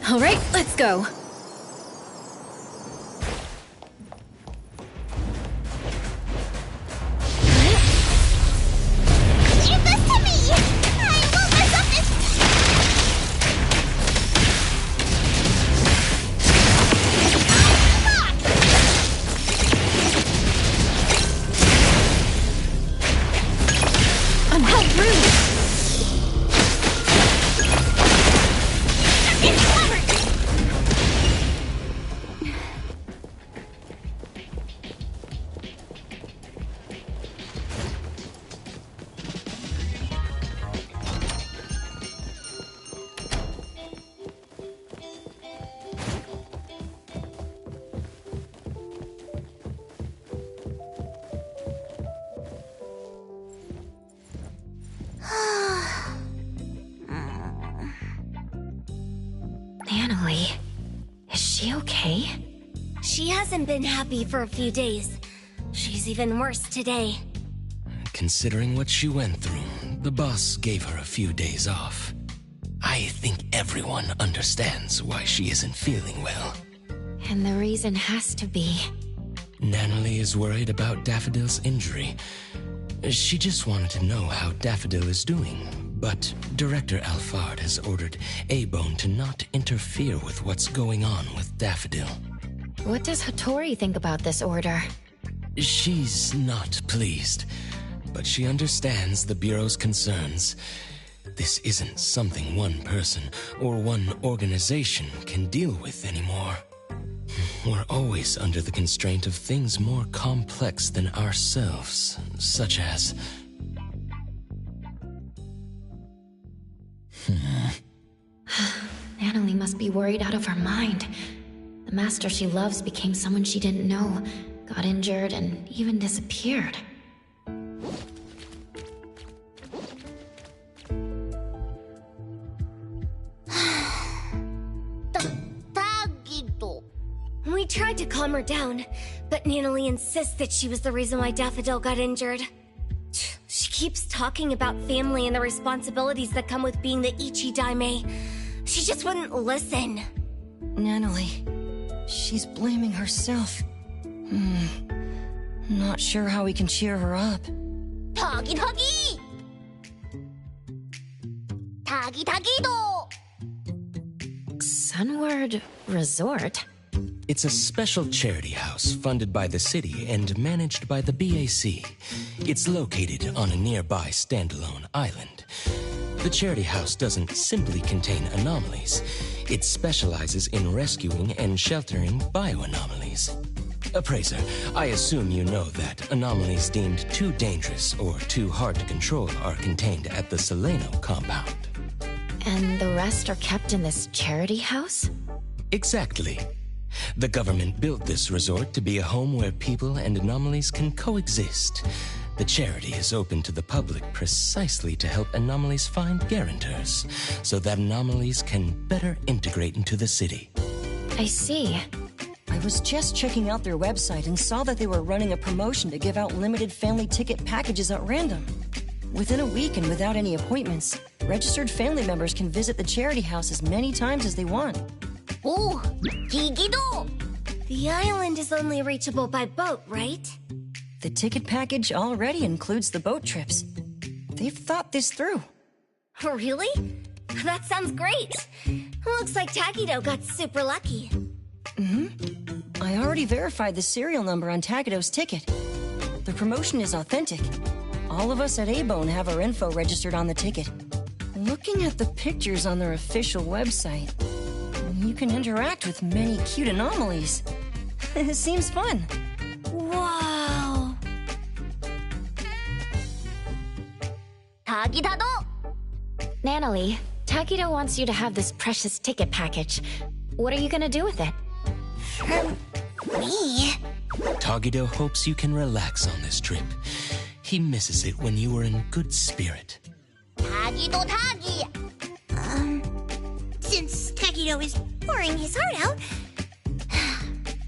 All right, let's go. Leave this to me! I won't mess up this... I'm how rude! Natalie, is she okay? She hasn't been happy for a few days. She's even worse today. Considering what she went through, the boss gave her a few days off. I think everyone understands why she isn't feeling well. And the reason has to be... Natalie is worried about Daffodil's injury. She just wanted to know how Daffodil is doing, but Director Alphard has ordered A-Bone to not interfere with what's going on with Daffodil. What does Hattori think about this order? She's not pleased, but she understands the Bureau's concerns. This isn't something one person or one organization can deal with anymore. We're always under the constraint of things more complex than ourselves, such as... Natalie must be worried out of her mind. The master she loves became someone she didn't know, got injured, and even disappeared. Tagido. We tried to calm her down, but Natalie insists that she was the reason why Daffodil got injured. She keeps talking about family and the responsibilities that come with being the Ichi-Daime. She just wouldn't listen. Natalie, she's blaming herself. Not sure how we can cheer her up. Tagi-Tagi! Tagi-Tagido! Sunward Resort? It's a special charity house funded by the city and managed by the BAC. It's located on a nearby standalone island. The charity house doesn't simply contain anomalies. It specializes in rescuing and sheltering bioanomalies. Appraiser, I assume you know that anomalies deemed too dangerous or too hard to control are contained at the Seleno compound. And the rest are kept in this charity house? Exactly. The government built this resort to be a home where people and anomalies can coexist. The charity is open to the public precisely to help anomalies find guarantors, so that anomalies can better integrate into the city. I see. I was just checking out their website and saw that they were running a promotion to give out limited family ticket packages at random. Within a week and without any appointments, registered family members can visit the charity house as many times as they want. Oh, Gigido! The island is only reachable by boat, right? The ticket package already includes the boat trips. They've thought this through. Really? That sounds great. Looks like Tagido got super lucky. I already verified the serial number on Tagido's ticket. The promotion is authentic. All of us at A-Bone have our info registered on the ticket. Looking at the pictures on their official website, you can interact with many cute anomalies. It seems fun. Wow. Tagidado! Natalie, Takido wants you to have this precious ticket package. What are you gonna do with it? Me? Tagido hopes you can relax on this trip. He misses it when you were in good spirit. Tagido Tagi! Since Tagido is pouring his heart out...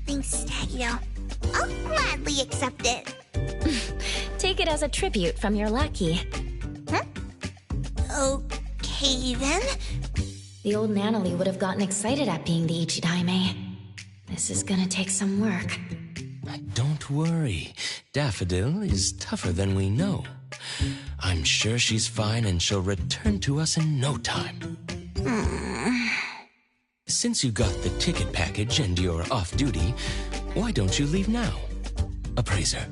Thanks, Tagido. I'll gladly accept it. Take it as a tribute from your lackey. Huh? Okay, then. The old Natalie would have gotten excited at being the Ichidaime. This is gonna take some work. Don't worry. Daffodil is tougher than we know. I'm sure she's fine and she'll return to us in no time. Since you got the ticket package and you're off duty, why don't you leave now? Appraiser,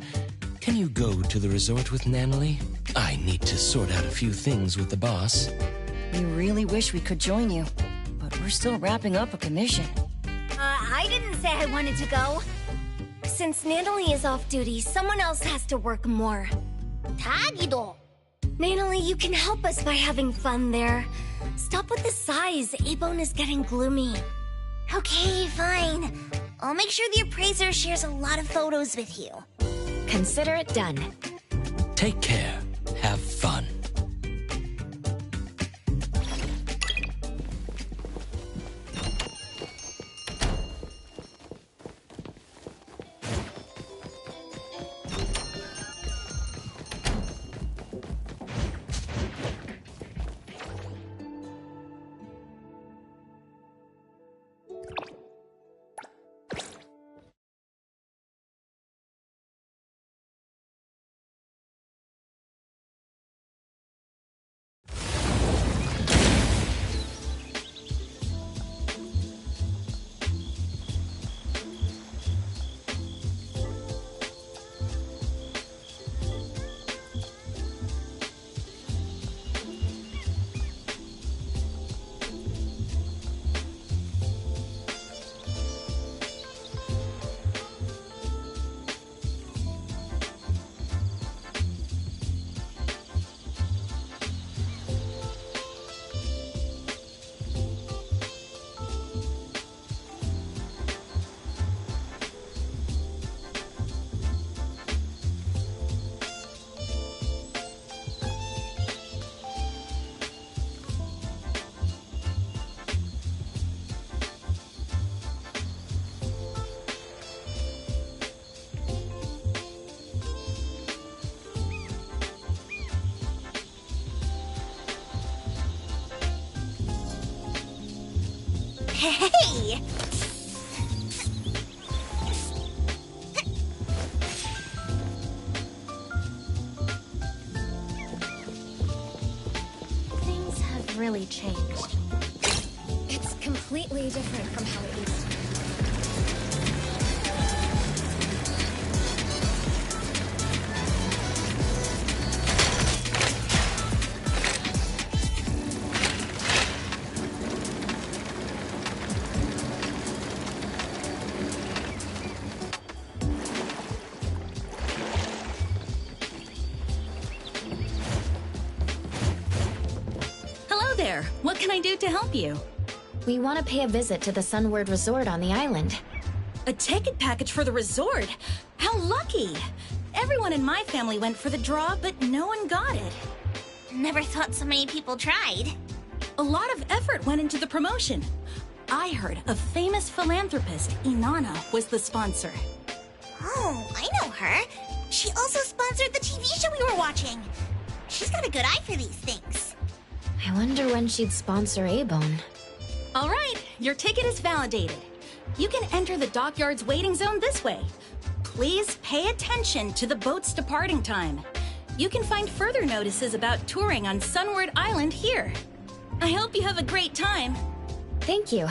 can you go to the resort with Natalie? I need to sort out a few things with the boss. We really wish we could join you, but we're still wrapping up a commission. I didn't say I wanted to go. Since Natalie is off duty, someone else has to work more. Tagido! Natalie, you can help us by having fun there. Stop with the sighs. A-Bone is getting gloomy. Okay, fine. I'll make sure the appraiser shares a lot of photos with you. Consider it done. Take care. Have fun. Hey! Things have really changed. It's completely different from how it used to be. What can I do to help you? We want to pay a visit to the Sunward Resort on the island. A ticket package for the resort? How lucky! Everyone in my family went for the draw, but no one got it. Never thought so many people tried. A lot of effort went into the promotion. I heard a famous philanthropist, Inanna, was the sponsor. Oh, I know her. She also sponsored the TV show we were watching. She's got a good eye for these things. I wonder when she'd sponsor A-Bone. All right, your ticket is validated. You can enter the dockyard's waiting zone this way. Please pay attention to the boat's departing time. You can find further notices about touring on Sunward Island here. I hope you have a great time. Thank you.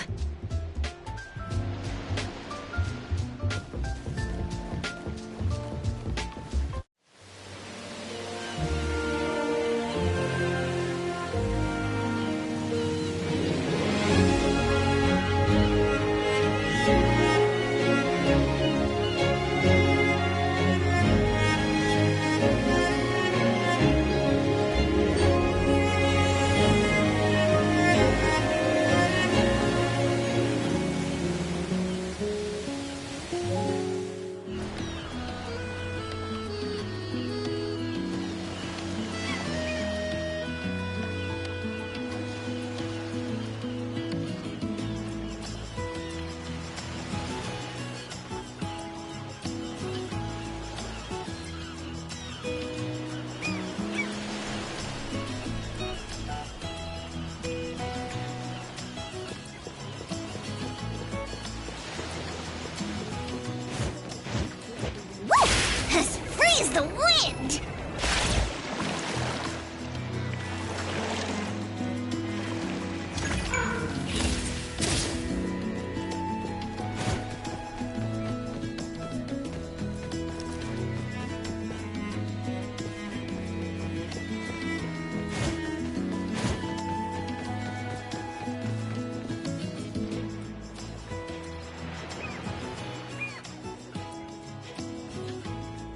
is the wind!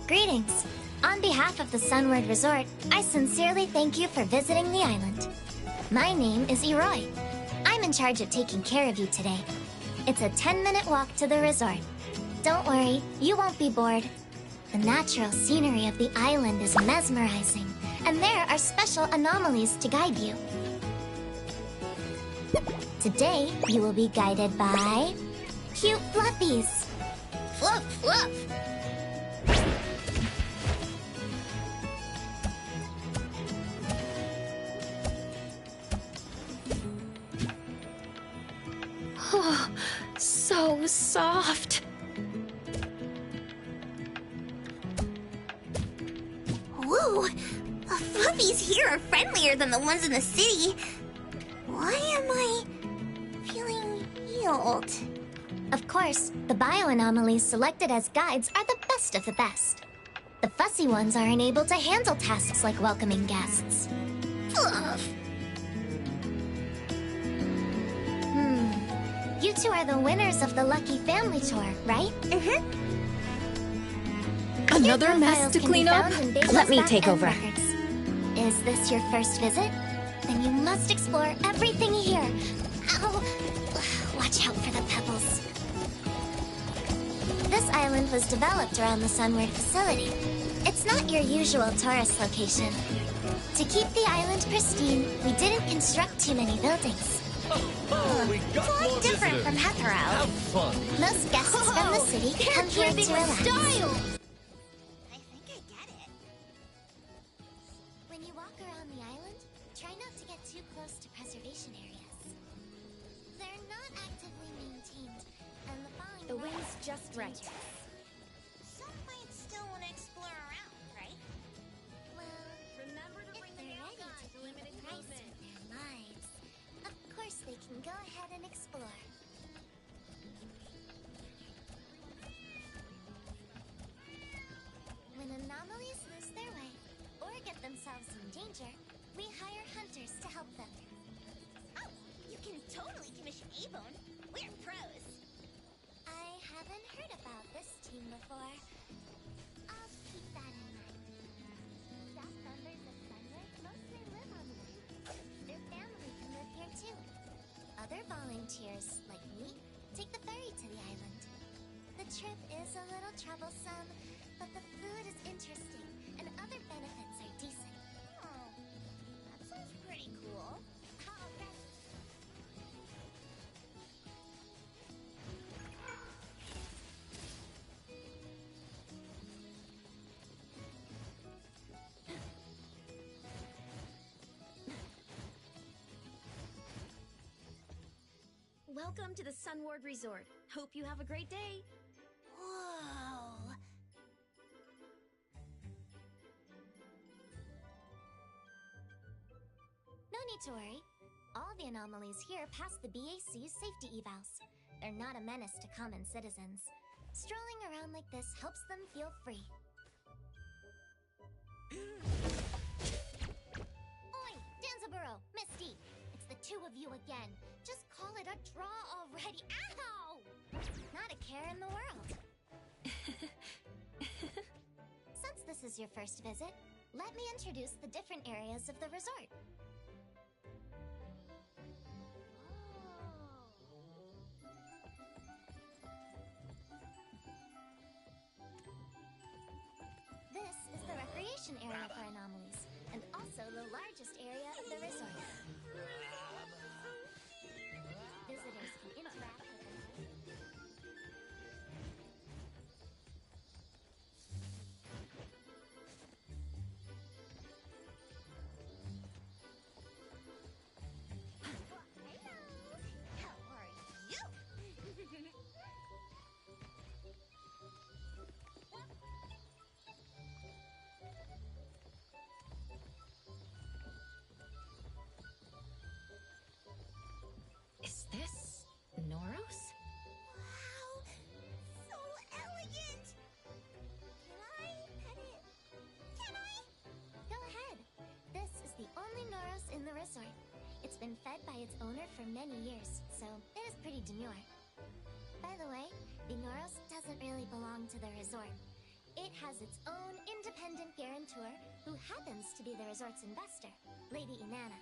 Greetings. On behalf of the Sunward Resort, I sincerely thank you for visiting the island. My name is Eroy. I'm in charge of taking care of you today. It's a 10-minute walk to the resort. Don't worry, you won't be bored. The natural scenery of the island is mesmerizing, and there are special anomalies to guide you. Today, you will be guided by cute fluffies. Fluff, fluff! Oh, so soft. Whoa! The fluffies here are friendlier than the ones in the city. Why am I feeling healed? Of course, the bioanomalies selected as guides are the best of the best. The fussy ones are unable to handle tasks like welcoming guests. Fluff! You two are the winners of the Lucky Family Tour, right? Mm-hmm. Another Your mess profiles to can be clean up? found in Bagel's Let me back take end over. records. Is this your first visit? Then you must explore everything here. Ow! Watch out for the pebbles. This island was developed around the Sunward facility. It's not your usual tourist location. To keep the island pristine, we didn't construct too many buildings. We got It's a more lot different visitors. from Hetero. Have fun. Most guests from the city come here to relax. I think I get it. When you walk around the island, try not to get too close to preservation areas. They're not actively maintained, and the falling The away wind's is just right. dangerous. Some might still want to explore around, right? Well, Remember to if bring they're ready to pay the price with their lives, of course they can go ahead and explore. When anomalies lose their way or get themselves in danger, we hire hunters to help them. Oh, you can totally commission A-Bone. We're pros. I haven't heard about this team before. I'll keep that in mind. Staff members of Sunlight mostly live on the island. Their family can live here too. Other volunteers, like me, take the ferry to the island. The trip is a little troublesome, but the food is interesting and other benefits are decent. Oh, that sounds pretty cool. All right. Welcome to the Sunward Resort. Hope you have a great day. Whoa. No need to worry. All the anomalies here pass the BAC's safety evals. They're not a menace to common citizens. Strolling around like this helps them feel free. Oi! Danzaburo! Misty! It's the two of you again. Just call it a draw already. Ow! Not a care in the world. Since this is your first visit, let me introduce the different areas of the resort. This is the recreation area for anomalies, and also the largest area of the resort. Visitors can interact with them. How are you? resort. It's been fed by its owner for many years, so it is pretty demure. By the way, the Noros doesn't really belong to the resort. It has its own independent guarantor, who happens to be the resort's investor, Lady Inanna.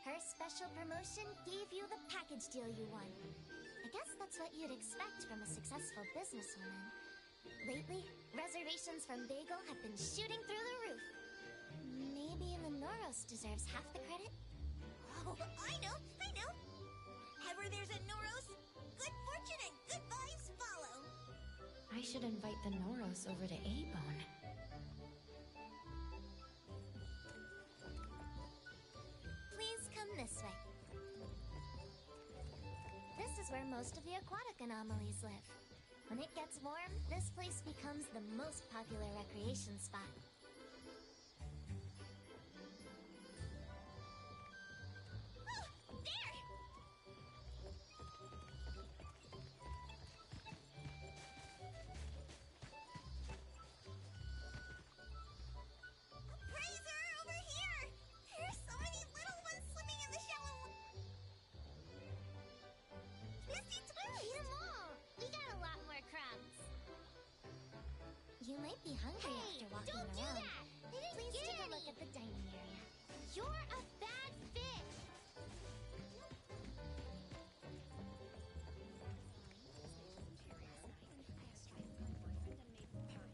Her special promotion gave you the package deal you won. I guess that's what you'd expect from a successful businesswoman. Lately, reservations from Bagel have been shooting through the roof. Maybe the Noros deserves half the credit? Oh, I know! Ever there's a Noros, good fortune and good vibes follow. I should invite the Noros over to A-Bone. Please come this way. This is where most of the aquatic anomalies live. When it gets warm, this place becomes the most popular recreation spot. Oh, there! Appraiser, over here! There's so many little ones swimming in the shallow. Twisty twist! Eat 'em all! We got a lot more crumbs. You might be hungry after walking don't around. do that! They didn't Please get take a any. look at the dining area. You're a bad fish!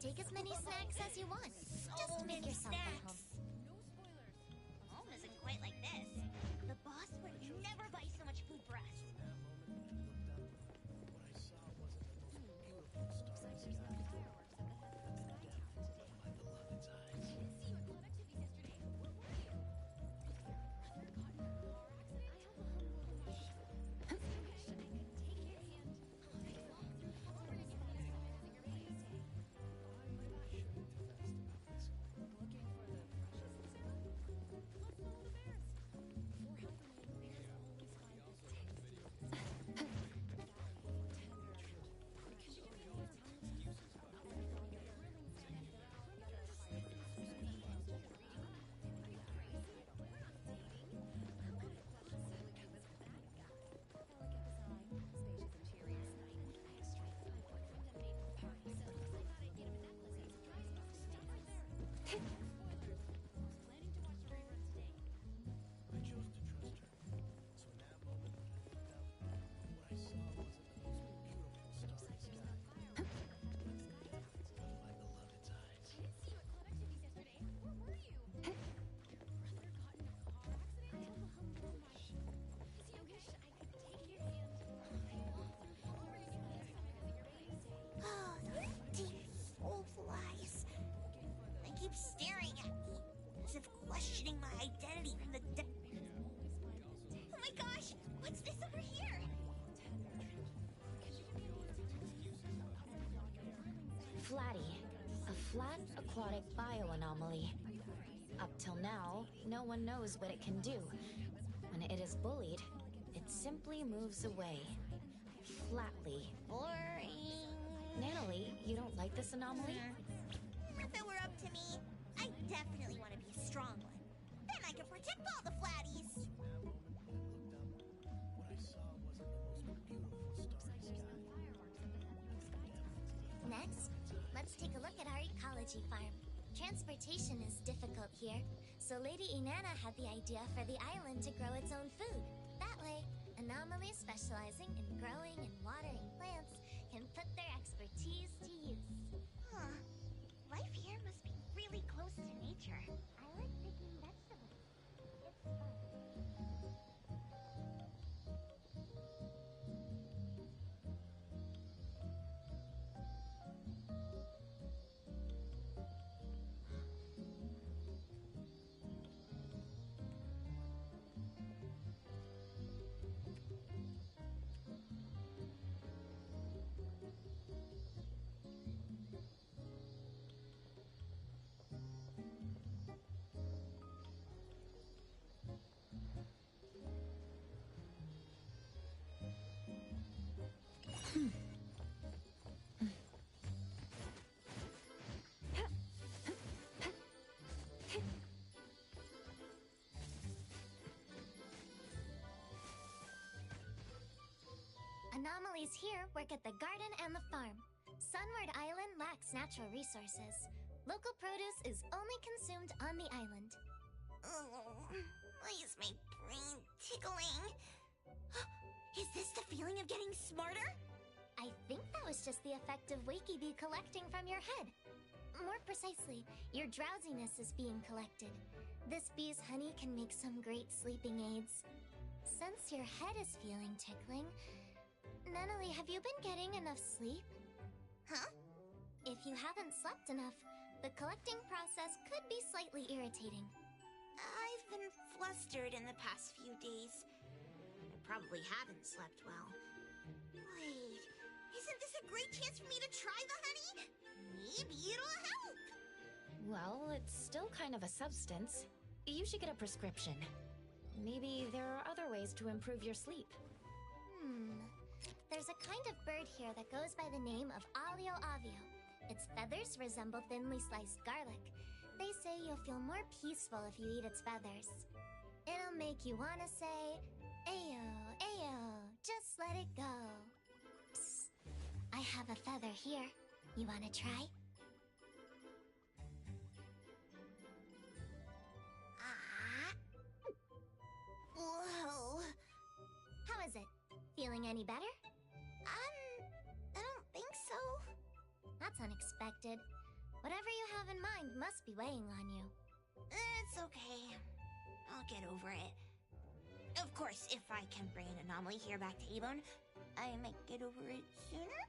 Take as many snacks as you want. Just make yourself at home. Home isn't quite like this. The boss would never buy so much food for us. Oh, those deep soul flies. They keep staring at me, as if questioning my identity from the depth. Oh my gosh! What's this over here? Flatty, a flat aquatic bioanomaly. Up till now, no one knows what it can do. When it is bullied, it simply moves away. Flatly. Boring. Natalie, you don't like this anomaly? If it were up to me, I definitely want to be a strong one. Then I could protect all the flatties. Next, let's take a look at our ecology farm. Transportation is difficult here, so Lady Inanna had the idea for the island to grow its own food. That way, anomalies specializing in growing and watering plants can put their expertise to use. Huh. Life here must be really close to nature. I like picking vegetables. It's fun. anomalies here work at the garden and the farm. Sunward Island lacks natural resources. Local produce is only consumed on the island. Oh, why is my brain tickling? Is this the feeling of getting smarter? I think that was just the effect of Wakey Bee collecting from your head. More precisely, your drowsiness is being collected. This bee's honey can make some great sleeping aids. Since your head is feeling tickling, Nunnally, have you been getting enough sleep? Huh? If you haven't slept enough, the collecting process could be slightly irritating. I've been flustered in the past few days. I probably haven't slept well. Wait, isn't this a great chance for me to try the honey? Maybe it'll help! Well, it's still kind of a substance. You should get a prescription. Maybe there are other ways to improve your sleep. There's a kind of bird here that goes by the name of Alio Avio. Its feathers resemble thinly sliced garlic. They say you'll feel more peaceful if you eat its feathers. It'll make you want to say, Ayo, Ayo, just let it go. Psst. I have a feather here. You want to try? Ah. Whoa. How is it? Feeling any better? I don't think so. That's unexpected. Whatever you have in mind must be weighing on you. It's okay. I'll get over it. Of course, if I can bring an anomaly here back to Abone, I might get over it sooner.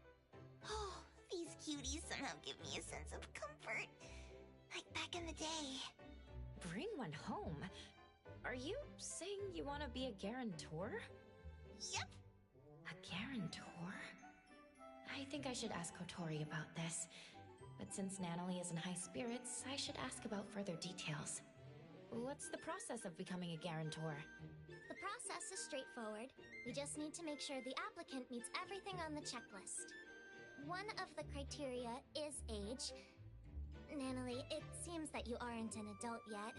Oh, these cuties somehow give me a sense of comfort. Like back in the day. Bring one home? Are you saying you want to be a guarantor? Yep. A guarantor? I think I should ask Kotori about this. But since Natalie is in high spirits, I should ask about further details. What's the process of becoming a guarantor? The process is straightforward. We just need to make sure the applicant meets everything on the checklist. One of the criteria is age. Natalie, it seems that you aren't an adult yet.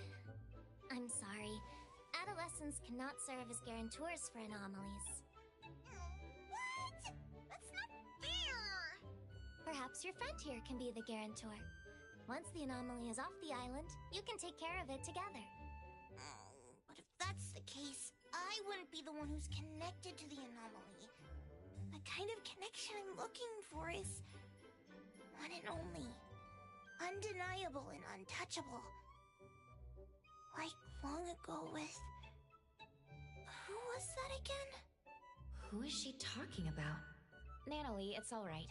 I'm sorry. Adolescents cannot serve as guarantors for anomalies. What? That's not fair! Perhaps your friend here can be the guarantor. Once the anomaly is off the island, you can take care of it together. Oh, but if that's the case, I wouldn't be the one who's connected to the anomaly. The kind of connection I'm looking for is one and only. Undeniable and untouchable. Like long ago with... Who was that again? Who is she talking about? Natalie, it's all right.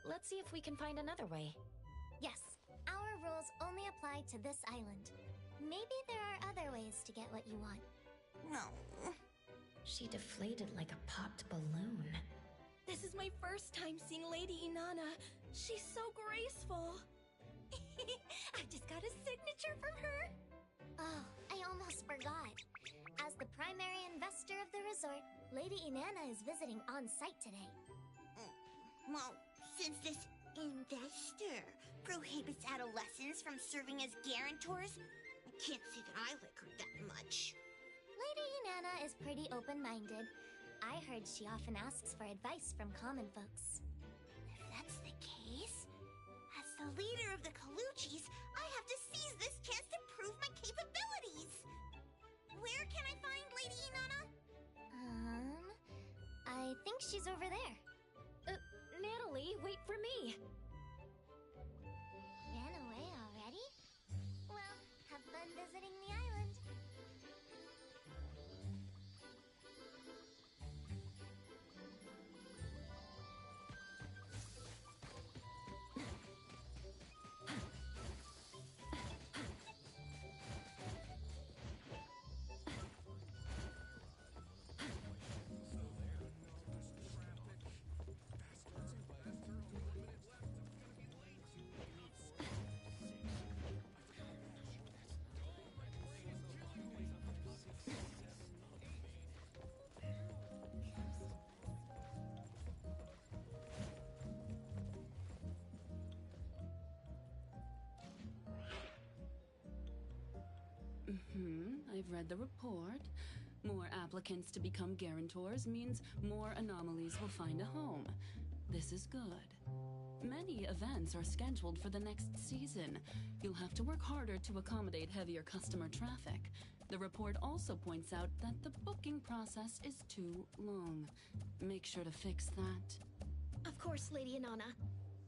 Let's see if we can find another way. Yes, our rules only apply to this island. Maybe there are other ways to get what you want. No. She deflated like a popped balloon. This is my first time seeing Lady Inanna. She's so graceful. I just got a signature from her. Oh, I almost forgot. As the primary investor of the resort, Lady Inanna is visiting on site today. Well, since this investor prohibits adolescents from serving as guarantors, I can't say that I like her that much. Lady Inanna is pretty open-minded. I heard she often asks for advice from common folks. If that's the case, as the leader of the Colucci's, I have to seize this chance to prove my capabilities. Where can I find Lady Inanna? I think she's over there. Natalie, wait for me! Ran away already? Well, have fun visiting the island. I've read the report. More applicants to become guarantors means more anomalies will find a home. This is good. Many events are scheduled for the next season. You'll have to work harder to accommodate heavier customer traffic. The report also points out that the booking process is too long. Make sure to fix that. Of course, Lady Inanna.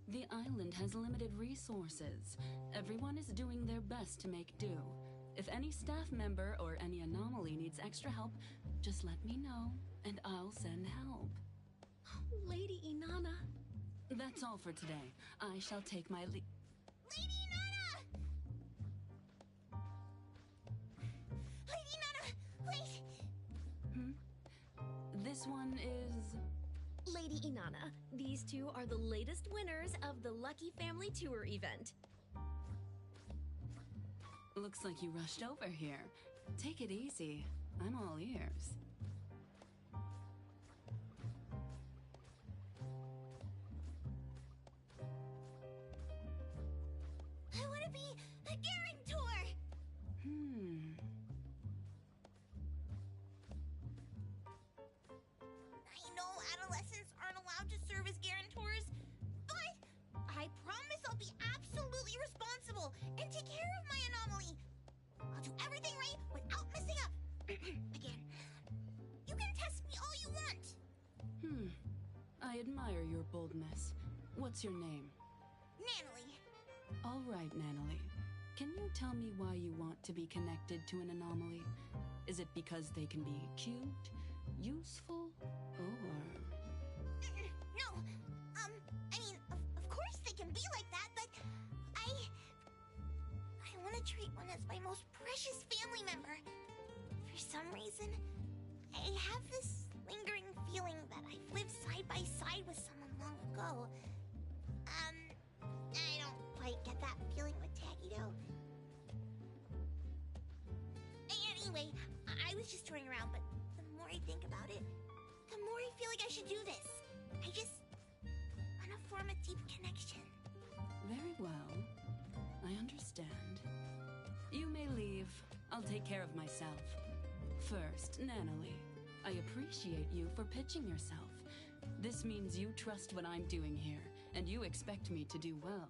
The island has limited resources. Everyone is doing their best to make do. If any staff member or any anomaly needs extra help, just let me know, and I'll send help. Lady Inanna. That's all for today. I shall take my leave. Lady Inanna! Lady Inanna, wait! This one is... Lady Inanna, these two are the latest winners of the Lucky Family Tour event. Looks like you rushed over here. Take it easy. I'm all ears. I want to be a guarantor! I know adolescents aren't allowed to serve as guarantors, but I promise I'll be absolutely responsible and take care of my anomaly. I'll do everything right without messing up. Again. You can test me all you want. I admire your boldness. What's your name? Natalie. All right, Natalie. Can you tell me why you want to be connected to an anomaly? Is it because they can be cute, useful, or... No. I mean, of course they can be like that, but I want to treat one as my most precious family member. For some reason, I have this lingering feeling that I've lived side by side with someone long ago. I don't quite get that feeling with Taggy, though. Anyway, I was just touring around, but the more I think about it, the more I feel like I should do this. I just want to form a deep connection. Very well. I understand. You may leave. I'll take care of myself. First, Natalie, I appreciate you for pitching yourself. This means you trust what I'm doing here, and you expect me to do well.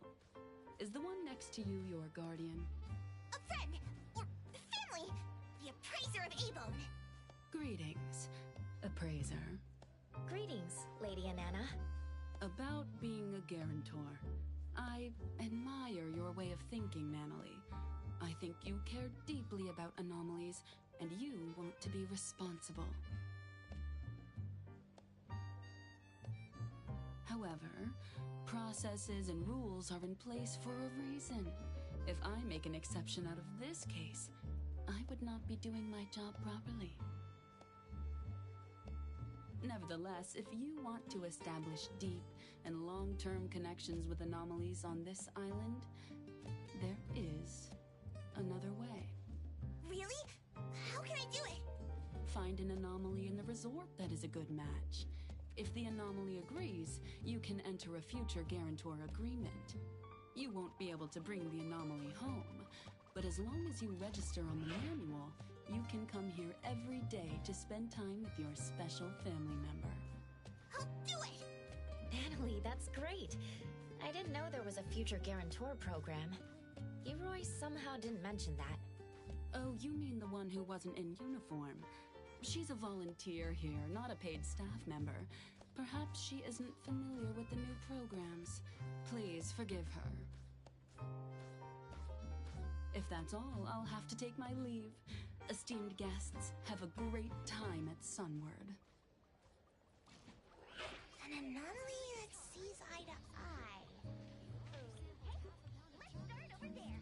Is the one next to you your guardian? A friend, or family, the appraiser of A-Bone. Greetings, appraiser. Greetings, Lady Inanna. About being a guarantor. I admire your way of thinking, Natalie. I think you care deeply about anomalies, and you want to be responsible. However, processes and rules are in place for a reason. If I make an exception out of this case, I would not be doing my job properly. Nevertheless, if you want to establish deep and long-term connections with anomalies on this island, there is another way. Really? How can I do it? Find an anomaly in the resort that is a good match. If the anomaly agrees, you can enter a future guarantor agreement. You won't be able to bring the anomaly home, but as long as you register on the manual, you can come here every day to spend time with your special family member. I'll do it! Natalie, that's great. I didn't know there was a future guarantor program. Leroy somehow didn't mention that. Oh, you mean the one who wasn't in uniform. She's a volunteer here, not a paid staff member. Perhaps she isn't familiar with the new programs. Please forgive her. If that's all, I'll have to take my leave. Esteemed guests, have a great time at Sunward. An anomaly that sees eye to eye. Let's start over there.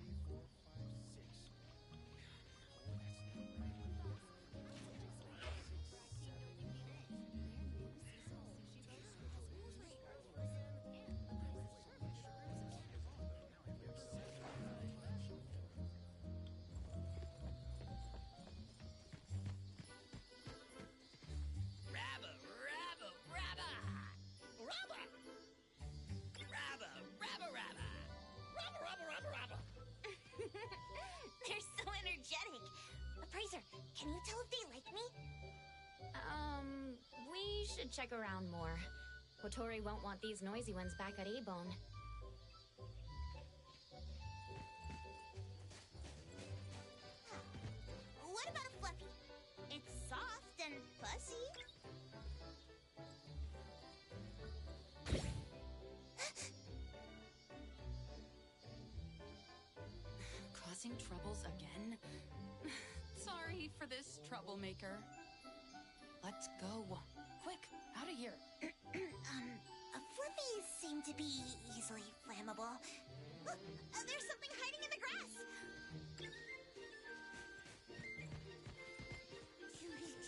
They're so energetic. Appraiser, can you tell if they like me? should check around more. Kotori won't want these noisy ones back at A-Bone. What about a Fluffy? It's soft and fussy. Causing troubles again? Sorry for this troublemaker. Let's go. Quick, out of here. Fluffies seem to be easily flammable. Look, there's something hiding in the grass.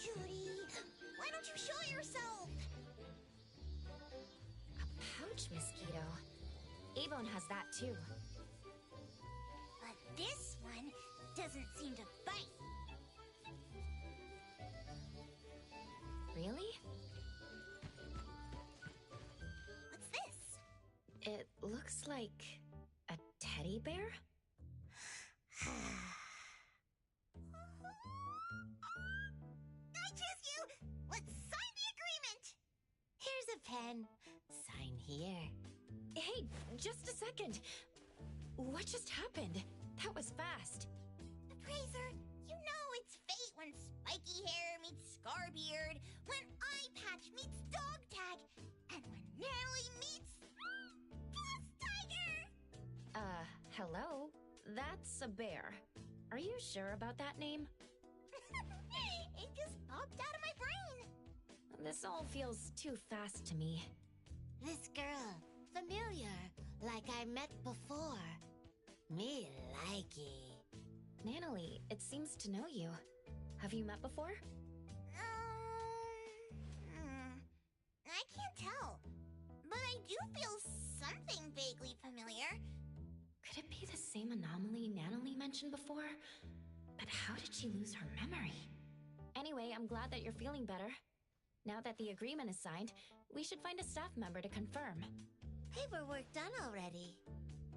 Cutie, why don't you show yourself? A pouch mosquito. A-Bone has that too. But this one doesn't seem to bite. Really? What's this? It looks like a teddy bear? I choose you! Let's sign the agreement! Here's a pen. Sign here. Hey, just a second. What just happened? That was fast. Appraiser, you know it's fate when spiky hair meets Scarbeard, when eye patch meets dog tag, and when Natalie meets Boss Tiger! Hello? That's a bear. Are you sure about that name? It just popped out of my brain. This all feels too fast to me. This girl, familiar, like I met before. Me like it. Natalie, it seems to know you. Have you met before? I can't tell, but I do feel something vaguely familiar. Could it be the same anomaly Natalie mentioned before? But how did she lose her memory? Anyway, I'm glad that you're feeling better. Now that the agreement is signed, we should find a staff member to confirm. Paperwork done already.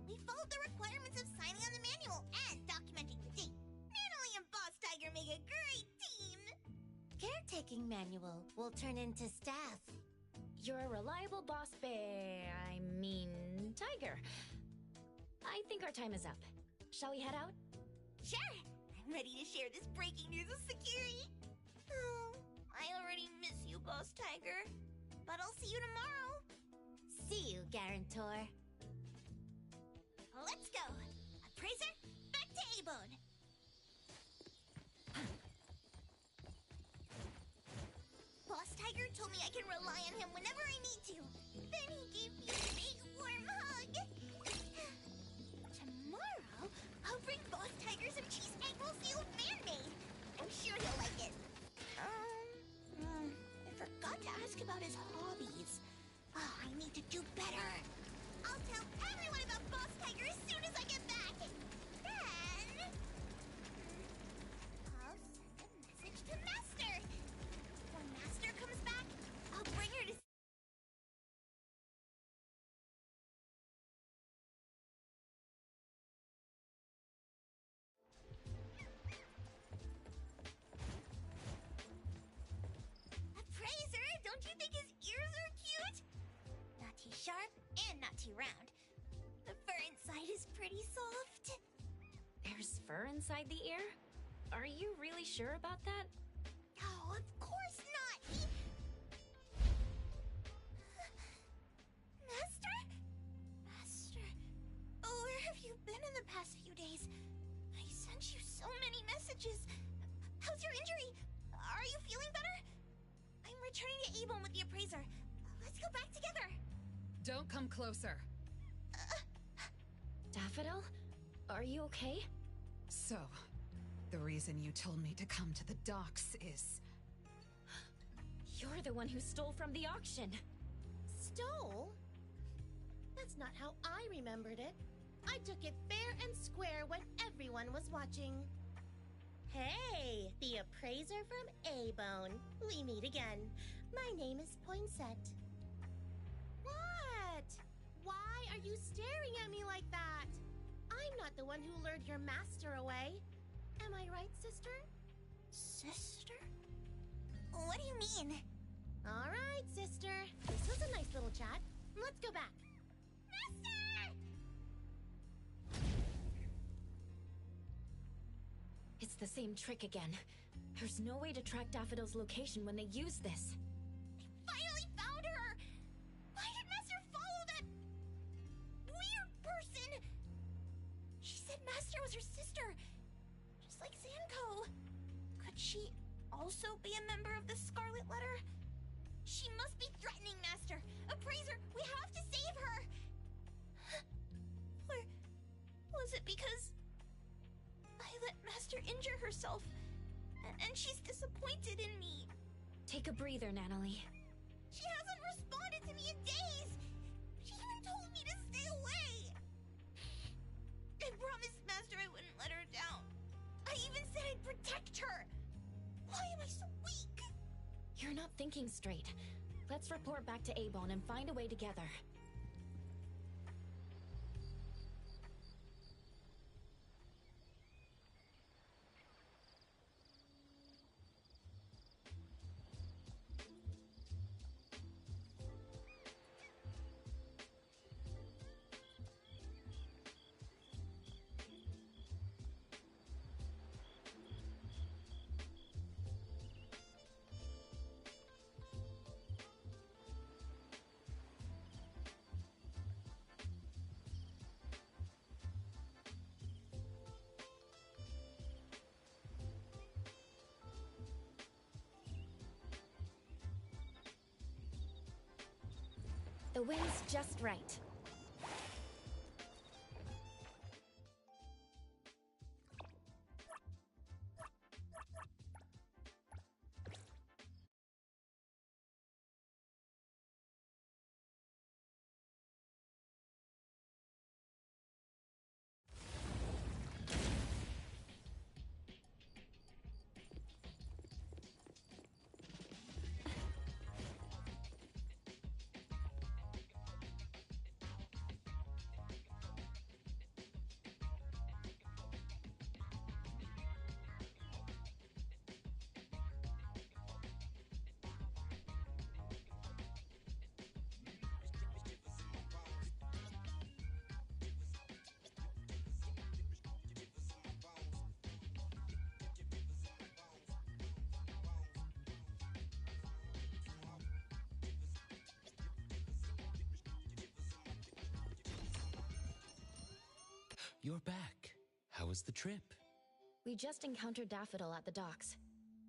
We followed the requirements of signing on the manual and documenting the date. Natalie and Boss Tiger make a great team. Caretaking manual will turn into staff. You're a reliable boss tiger. I think our time is up. Shall we head out? Sure, I'm ready to share this breaking news with Sakiri. Oh, I already miss you, Boss Tiger. But I'll see you tomorrow. See you, Guarantor. Let's go. Appraiser, back to A-Bone. Boss Tiger told me I can rely on him whenever I need to. Then he gave me a big warm hug. Tomorrow, I'll bring Boss Tiger some cheese egg rolls the old man made. I'm sure he'll like it. I forgot to ask about his hobbies. Oh, I need to do better. I'll tell everyone about Boss Tiger as soon as I get back. Then I'll send a message to Master. When Master comes back, I'll bring her to... Appraiser, don't you think his ears are cute? Not too sharp and not too round. The fur inside is pretty soft. There's fur inside the ear? Are you really sure about that? Oh, of course not. Master? Master? Oh, where have you been in the past few days? I sent you so many messages. How's your injury? Are you feeling better? I'm returning to A-Bone with the appraiser. Let's go back together. Don't come closer. Daffodil? Are you okay? So, the reason you told me to come to the docks is... You're the one who stole from the auction. Stole? That's not how I remembered it. I took it fair and square when everyone was watching. Hey, the appraiser from A-Bone. We meet again. My name is Poinsett. What? Why are you staring at me like that? I'm not the one who lured your master away. Am I right, sister? Sister? What do you mean? All right, sister. This was a nice little chat. Let's go back. Master! It's the same trick again. There's no way to track Daffodil's location when they use this. Finally found her! Why did Master follow that weird person? She said Master was her sister, just like Zanko. Could she also be a member of the Scarlet Letter? She must be threatening Master. Appraiser, we have to save her! Or was it because I let Master injure herself, and she's disappointed in me? Take a breather, Natalie. She hasn't responded to me in days! She even told me to stay away! I promised Master I wouldn't let her down. I even said I'd protect her! Why am I so weak? You're not thinking straight. Let's report back to A-Bone and find a way together. The wind's just right. You're back. How was the trip? We just encountered Daffodil at the docks.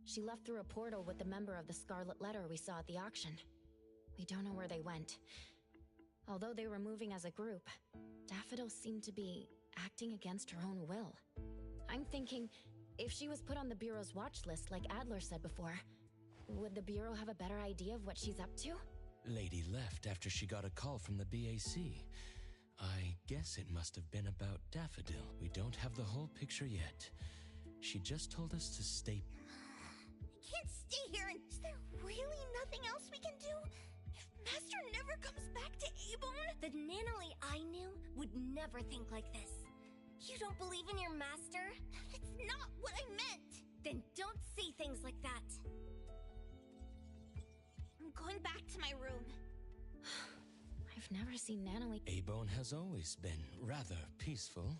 She left through a portal with the member of the Scarlet Letter we saw at the auction. We don't know where they went. Although they were moving as a group, Daffodil seemed to be acting against her own will. I'm thinking, if she was put on the Bureau's watch list like Adler said before, would the Bureau have a better idea of what she's up to? Lady left after she got a call from the BAC. I guess it must have been about Daffodil. We don't have the whole picture yet. She just told us to stay... I can't stay here, and is there really nothing else we can do? If Master never comes back to A-Bone? The Nanalie I knew would never think like this. You don't believe in your master? That's not what I meant! Then don't say things like that. I'm going back to my room. I've never seen Natalie... A-Bone has always been rather peaceful.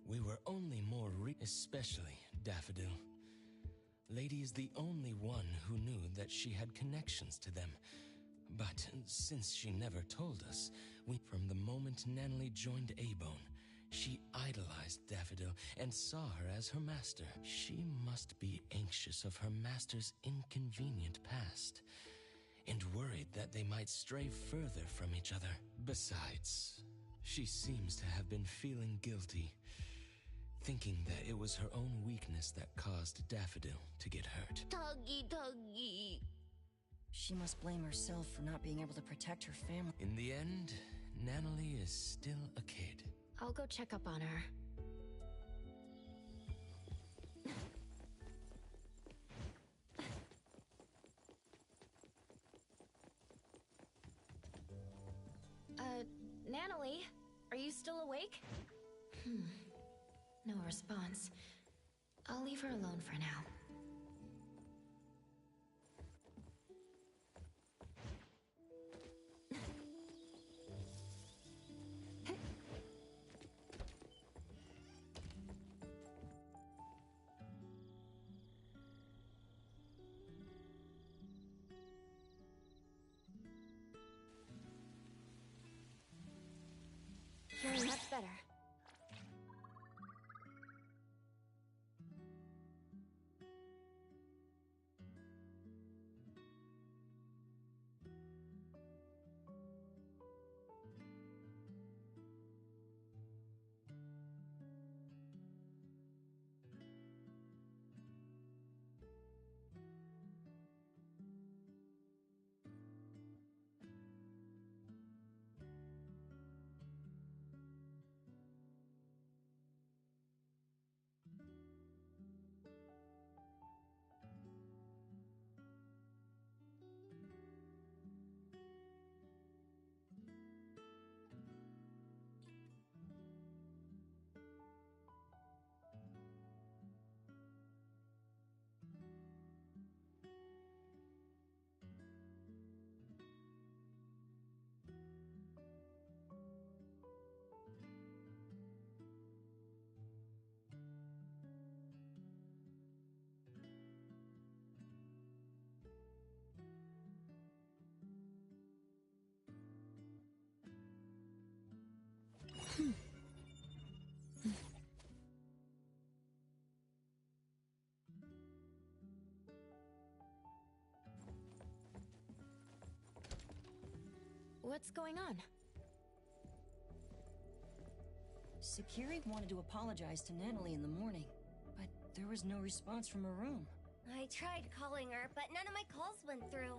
We were only more especially Daffodil. Lady is the only one who knew that she had connections to them. But since she never told us, from the moment Natalie joined A-Bone, she idolized Daffodil and saw her as her master. She must be anxious of her master's inconvenient past, and worried that they might stray further from each other. Besides, she seems to have been feeling guilty, thinking that it was her own weakness that caused Daffodil to get hurt. Tuggy. She must blame herself for not being able to protect her family. In the end, Natalie is still a kid. I'll go check up on her. Natalie, are you still awake? No response. I'll leave her alone for now. What's going on? Sakiri wanted to apologize to Natalie in the morning, but there was no response from her room. I tried calling her, but none of my calls went through.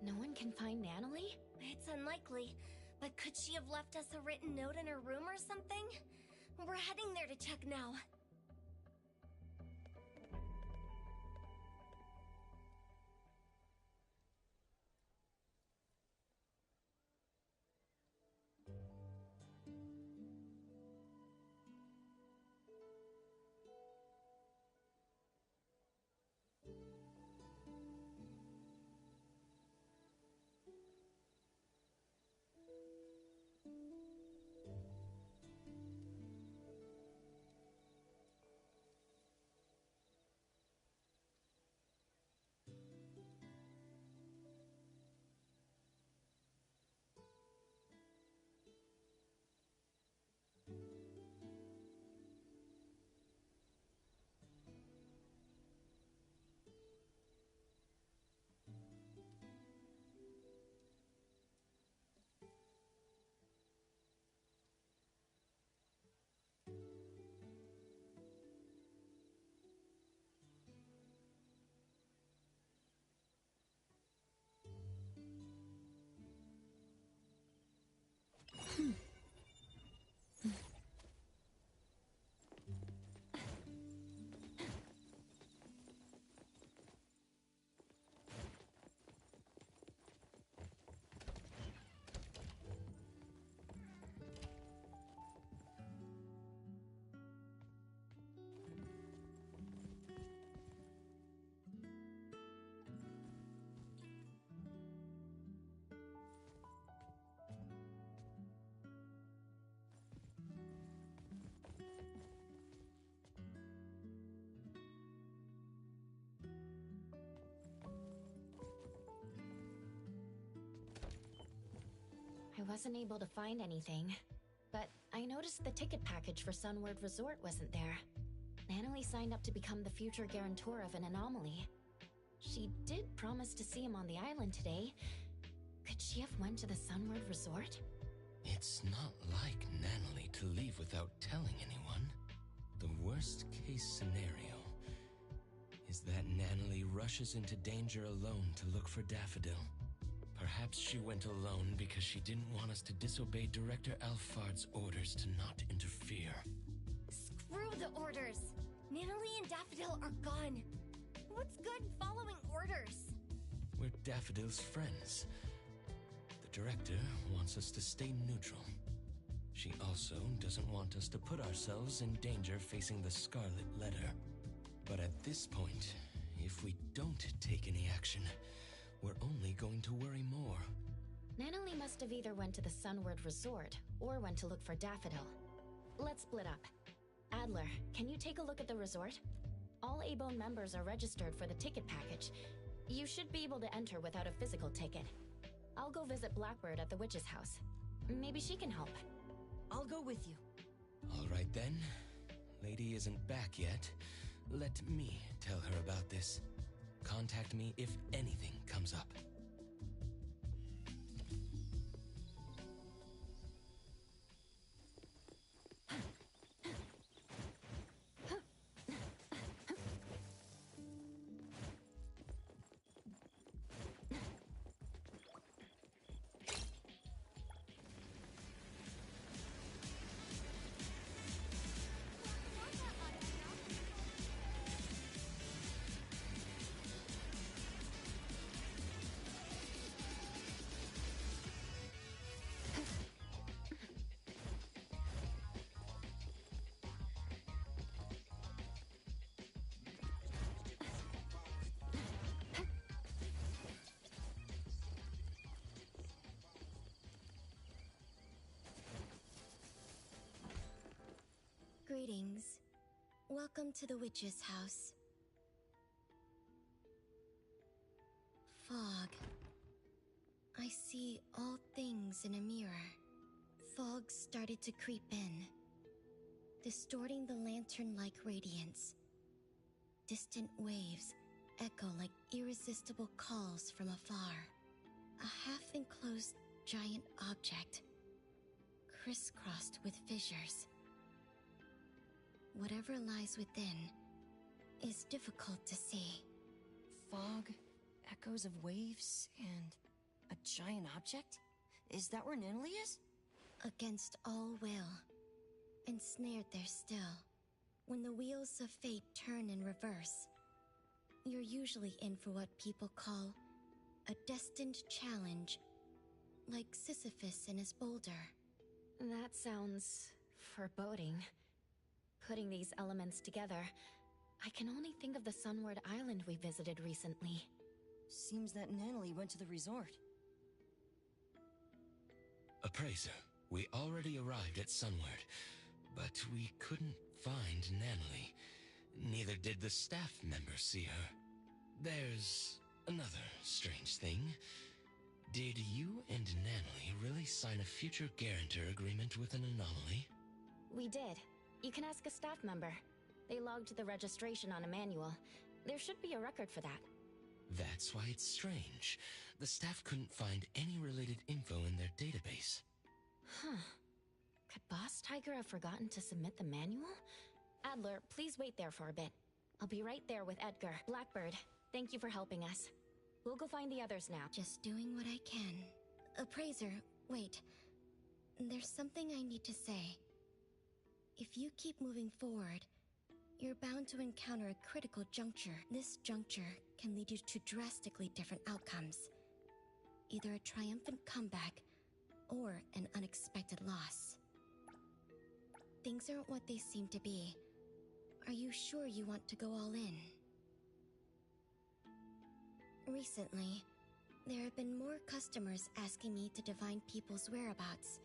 No one can find Natalie? It's unlikely, but could she have left us a written note in her room or something? We're heading there to check now. I wasn't able to find anything, but I noticed the ticket package for Sunward Resort wasn't there. Natalie signed up to become the future guarantor of an anomaly. She did promise to see him on the island today. Could she have went to the Sunward Resort? It's not like Natalie to leave without telling anyone. The worst case scenario is that Natalie rushes into danger alone to look for Daffodil. Perhaps she went alone because she didn't want us to disobey Director Alphard's orders to not interfere. Screw the orders! Natalie and Daffodil are gone. What's good following orders? We're Daffodil's friends. The Director wants us to stay neutral. She also doesn't want us to put ourselves in danger facing the Scarlet Letter. But at this point, if we don't take any action, we're only going to worry more. Natalie must have either went to the Sunward Resort or went to look for Daffodil. Let's split up. Adler, can you take a look at the resort? All A-Bone members are registered for the ticket package. You should be able to enter without a physical ticket. I'll go visit Blackbird at the witch's house. Maybe she can help. I'll go with you. All right then. Lady isn't back yet. Let me tell her about this. Contact me if anything comes up. Greetings. Welcome to the witch's house. Fog. I see all things in a mirror. Fog started to creep in, distorting the lantern-like radiance. Distant waves echo like irresistible calls from afar. A half-enclosed giant object, crisscrossed with fissures. Whatever lies within is difficult to see. Fog, echoes of waves, and a giant object? Is that where Natalie is? Against all will, ensnared there still. When the wheels of fate turn in reverse, you're usually in for what people call a destined challenge, like Sisyphus and his boulder. That sounds foreboding. Putting these elements together, I can only think of the Sunward Island we visited recently. Seems that Natalie went to the resort. Appraiser, we already arrived at Sunward, but we couldn't find Natalie. Neither did the staff members see her. There's another strange thing. Did you and Natalie really sign a future guarantor agreement with an anomaly? We did. You can ask a staff member. They logged the registration on a manual. There should be a record for that. That's why it's strange. The staff couldn't find any related info in their database. Huh. Could Boss Tiger have forgotten to submit the manual? Adler, please wait there for a bit. I'll be right there with Edgar. Blackbird, thank you for helping us. We'll go find the others now. Just doing what I can. Appraiser, wait. There's something I need to say. If you keep moving forward, you're bound to encounter a critical juncture. This juncture can lead you to drastically different outcomes. Either a triumphant comeback, or an unexpected loss. Things aren't what they seem to be. Are you sure you want to go all in? Recently, there have been more customers asking me to divine people's whereabouts.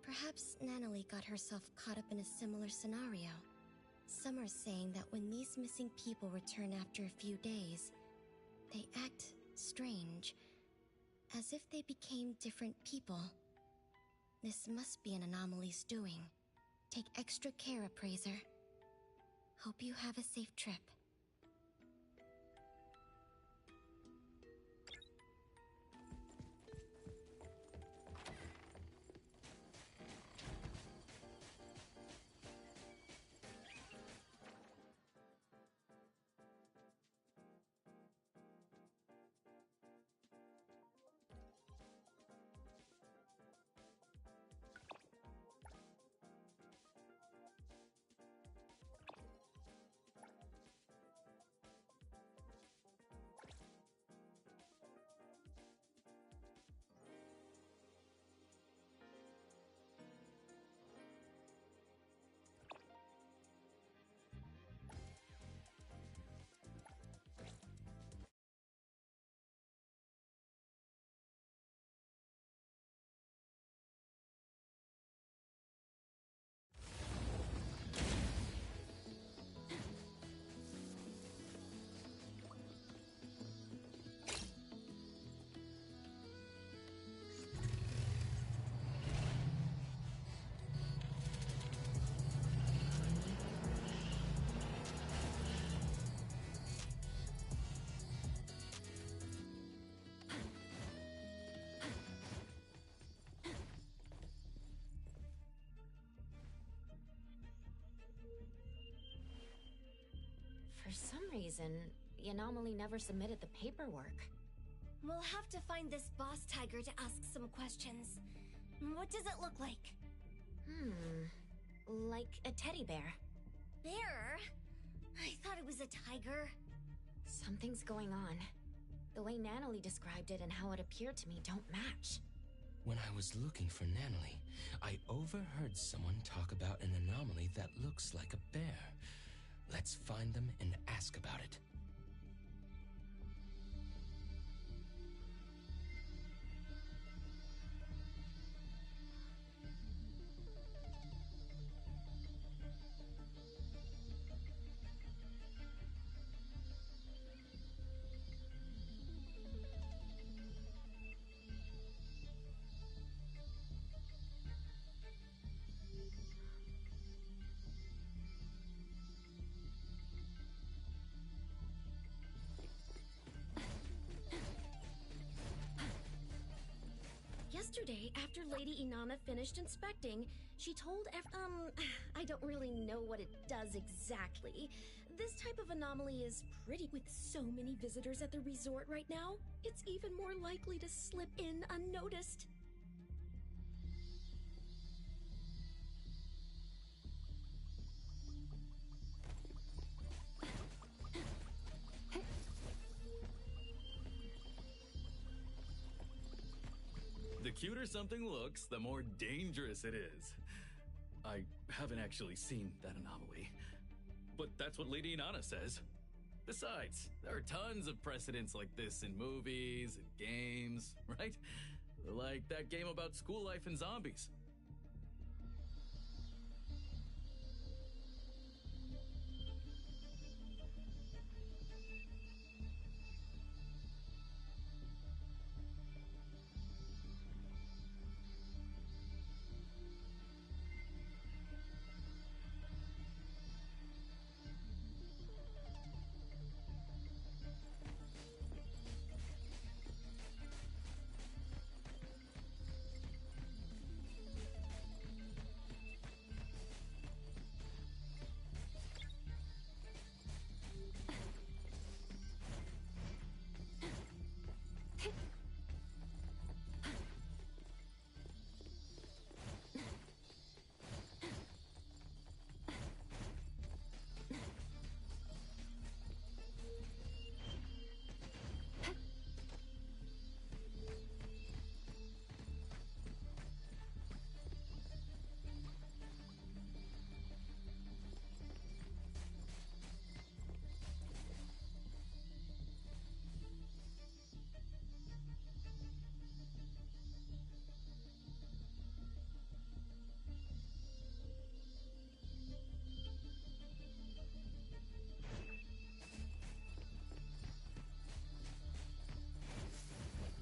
Perhaps Natalie got herself caught up in a similar scenario. Some are saying that when these missing people return after a few days, they act strange, as if they became different people. This must be an anomaly's doing. Take extra care, Appraiser. Hope you have a safe trip. For some reason, the anomaly never submitted the paperwork. We'll have to find this boss tiger to ask some questions. What does it look like? Like a teddy bear. Bear? I thought it was a tiger. Something's going on. The way Natalie described it and how it appeared to me don't match. When I was looking for Natalie, I overheard someone talk about an anomaly that looks like a bear. Let's find them and ask about it. Yesterday, after Lady Inanna finished inspecting, she told I don't really know what it does exactly. This type of anomaly is pretty. With so many visitors at the resort right now, it's even more likely to slip in unnoticed. The cuter something looks, the more dangerous it is. I haven't actually seen that anomaly, but that's what Lady Inanna says. Besides, there are tons of precedents like this in movies and games, right? Like that game about school life and zombies.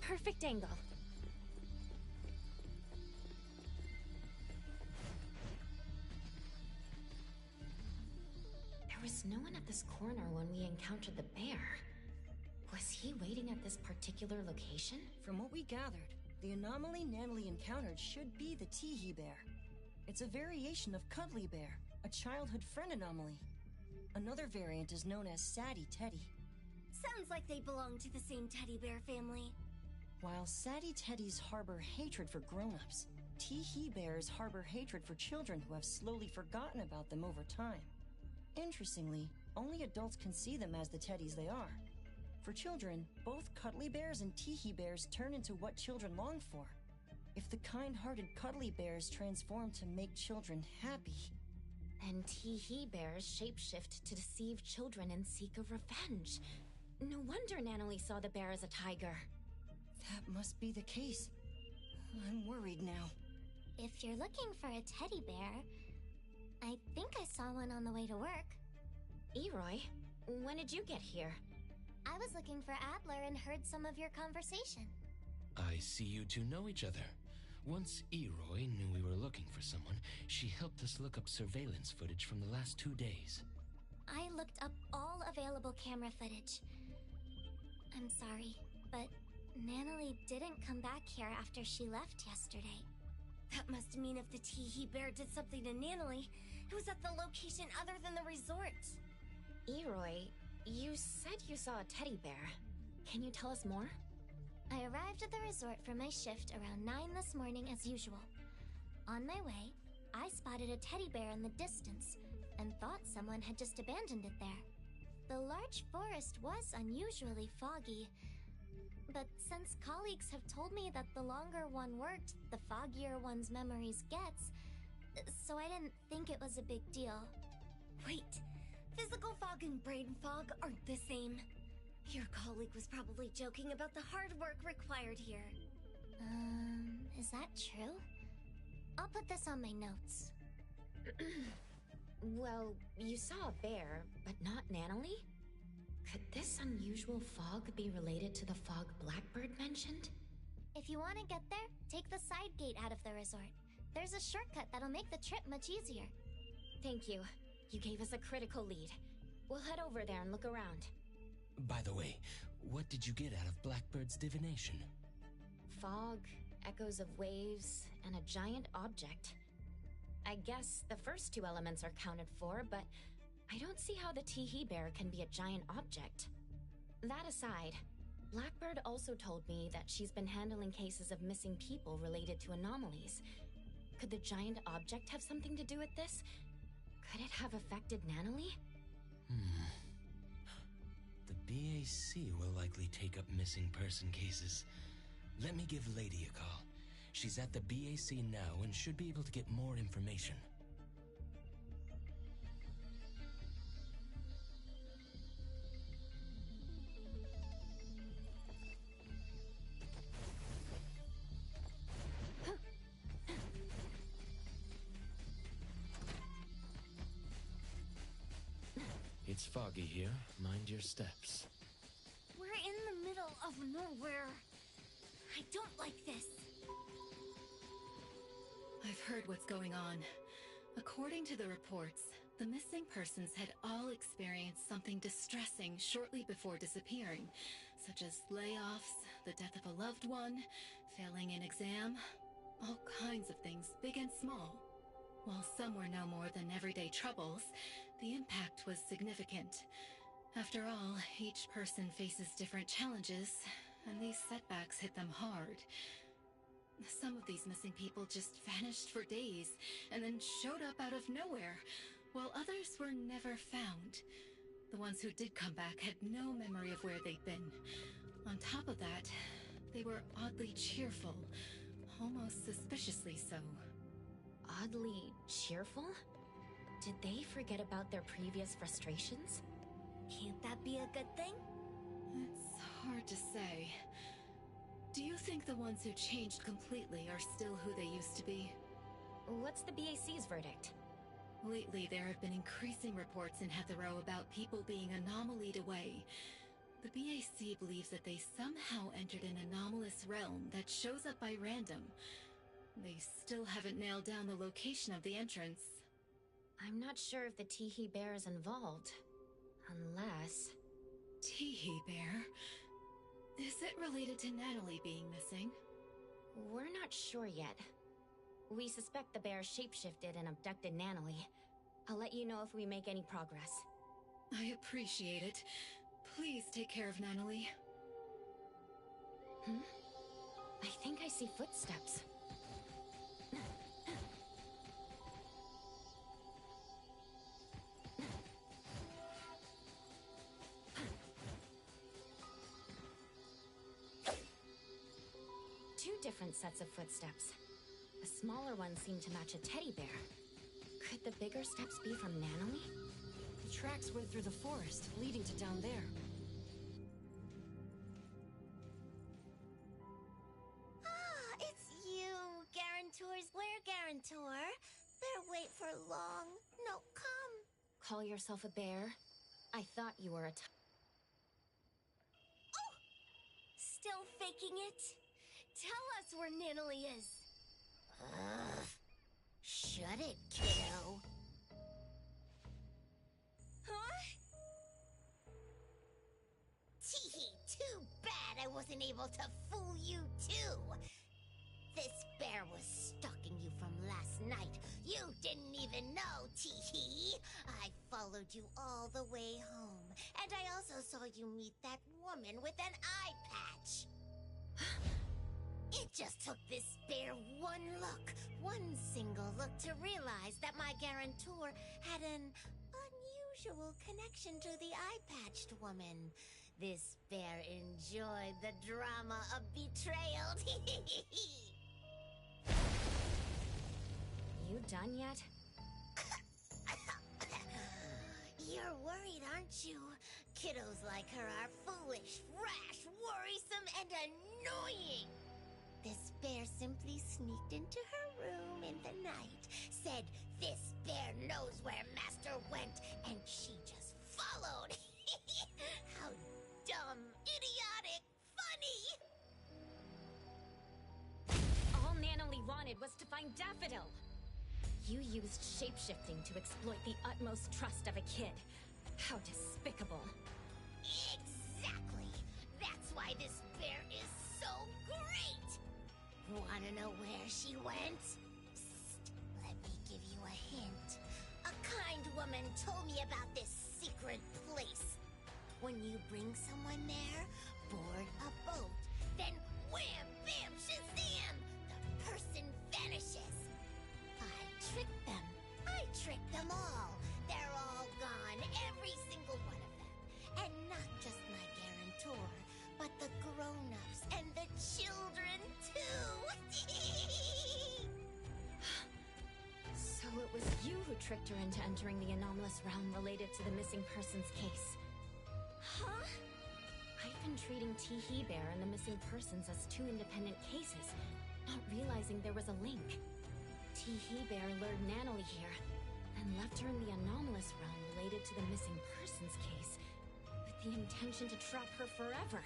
Perfect angle. There was no one at this corner when we encountered the bear. Was he waiting at this particular location? From what we gathered, the anomaly Natalie encountered should be the Teehee bear. It's a variation of Cuddly Bear, a childhood friend anomaly. Another variant is known as Sadie Teddy. Sounds like they belong to the same teddy bear family. While Sadie Teddies harbor hatred for grown-ups, Teehee bears harbor hatred for children who have slowly forgotten about them over time. Interestingly, only adults can see them as the teddies they are. For children, both Cuddly Bears and Teehee bears turn into what children long for. If the kind-hearted Cuddly Bears transform to make children happy... And Teehee bears shapeshift to deceive children and seek a revenge. No wonder Natalie saw the bear as a tiger. That must be the case. I'm worried now. If you're looking for a teddy bear, I think I saw one on the way to work. Eroy, when did you get here? I was looking for Adler and heard some of your conversation. I see you two know each other. Once Eroy knew we were looking for someone, she helped us look up surveillance footage from the last 2 days. I looked up all available camera footage. I'm sorry, but Natalie didn't come back here after she left yesterday. That must mean if the Teehee bear did something to Natalie, it was at the location other than the resort. Eroy, you said you saw a teddy bear. Can you tell us more? I arrived at the resort for my shift around 9 this morning as usual. On my way, I spotted a teddy bear in the distance and thought someone had just abandoned it there. The large forest was unusually foggy, but since colleagues have told me that the longer one worked, the foggier one's memories gets, so I didn't think it was a big deal. Wait, physical fog and brain fog aren't the same. Your colleague was probably joking about the hard work required here. Is that true? I'll put this on my notes. Well, you saw a bear, but not Natalie? Could this unusual fog be related to the fog Blackbird mentioned? If you want to get there, take the side gate out of the resort. There's a shortcut that'll make the trip much easier. Thank you. You gave us a critical lead. We'll head over there and look around. By the way, what did you get out of Blackbird's divination? Fog echoes of waves, and a giant object. I guess the first two elements are counted for, but I don't see how the Teehee bear can be a giant object. That aside, Blackbird also told me that she's been handling cases of missing people related to anomalies. Could the giant object have something to do with this? Could it have affected Natalie? The BAC will likely take up missing person cases. Let me give Lady a call. She's at the BAC now and should be able to get more information. It's foggy here. Mind your steps. We're in the middle of nowhere. I don't like this. I've heard what's going on. According to the reports, the missing persons had all experienced something distressing shortly before disappearing, such as layoffs, the death of a loved one, failing an exam, all kinds of things, big and small. While some were no more than everyday troubles, the impact was significant. After all, each person faces different challenges, and these setbacks hit them hard. Some of these missing people just vanished for days, and then showed up out of nowhere, while others were never found. The ones who did come back had no memory of where they'd been. On top of that, they were oddly cheerful, almost suspiciously so. Oddly cheerful? Did they forget about their previous frustrations? Can't that be a good thing? It's hard to say. Do you think the ones who changed completely are still who they used to be? What's the BAC's verdict? Lately, there have been increasing reports in Heathrow about people being anomalied away. The BAC believes that they somehow entered an anomalous realm that shows up by random. They still haven't nailed down the location of the entrance. I'm not sure if the Teehee bear is involved. Unless... Teehee bear? Is it related to Natalie being missing? We're not sure yet. We suspect the bear shapeshifted and abducted Natalie. I'll let you know if we make any progress. I appreciate it. Please take care of Natalie. I think I see footsteps. Two different sets of footsteps. The smaller ones seem to match a teddy bear. Could the bigger steps be from Natalie? The tracks went through the forest, leading to down there. Ah, it's you, Guarantors. Where, Guarantor? Better wait for long. No, come. Call yourself a bear? I thought you were a Still faking it? Tell us where Natalie is. Shut it, kiddo. Huh? Teehee, too bad I wasn't able to fool you too. This bear was stalking you from last night. You didn't even know, Teehee. I followed you all the way home. And I also saw you meet that woman with an eye patch. It just took this bear one look, one single look to realize that my guarantor had an unusual connection to the eye-patched woman. This bear enjoyed the drama of betrayal. You done yet? You're worried, aren't you? Kiddos like her are foolish, rash, worrisome, and annoying. This bear simply sneaked into her room in the night, said this bear knows where Master went, and she just followed. How dumb, idiotic, funny! All Natalie wanted was to find Daffodil. You used shapeshifting to exploit the utmost trust of a kid. How despicable. Exactly! That's why this bear is so great! Why wanna know where she went? Psst, let me give you a hint. A kind woman told me about this secret place. When you bring someone there, board a boat, then wham, bam, shazam! The person vanishes. I tricked them. I tricked them all. They're all gone, every single one of them. And not just my guarantor, but the grown-ups and the children, too. So it was you who tricked her into entering the anomalous realm related to the missing persons case. Huh? I've been treating Tee Bear and the missing persons as two independent cases, not realizing there was a link. Tee Bear lured Natalie here, and left her in the anomalous realm related to the missing persons case, with the intention to trap her forever.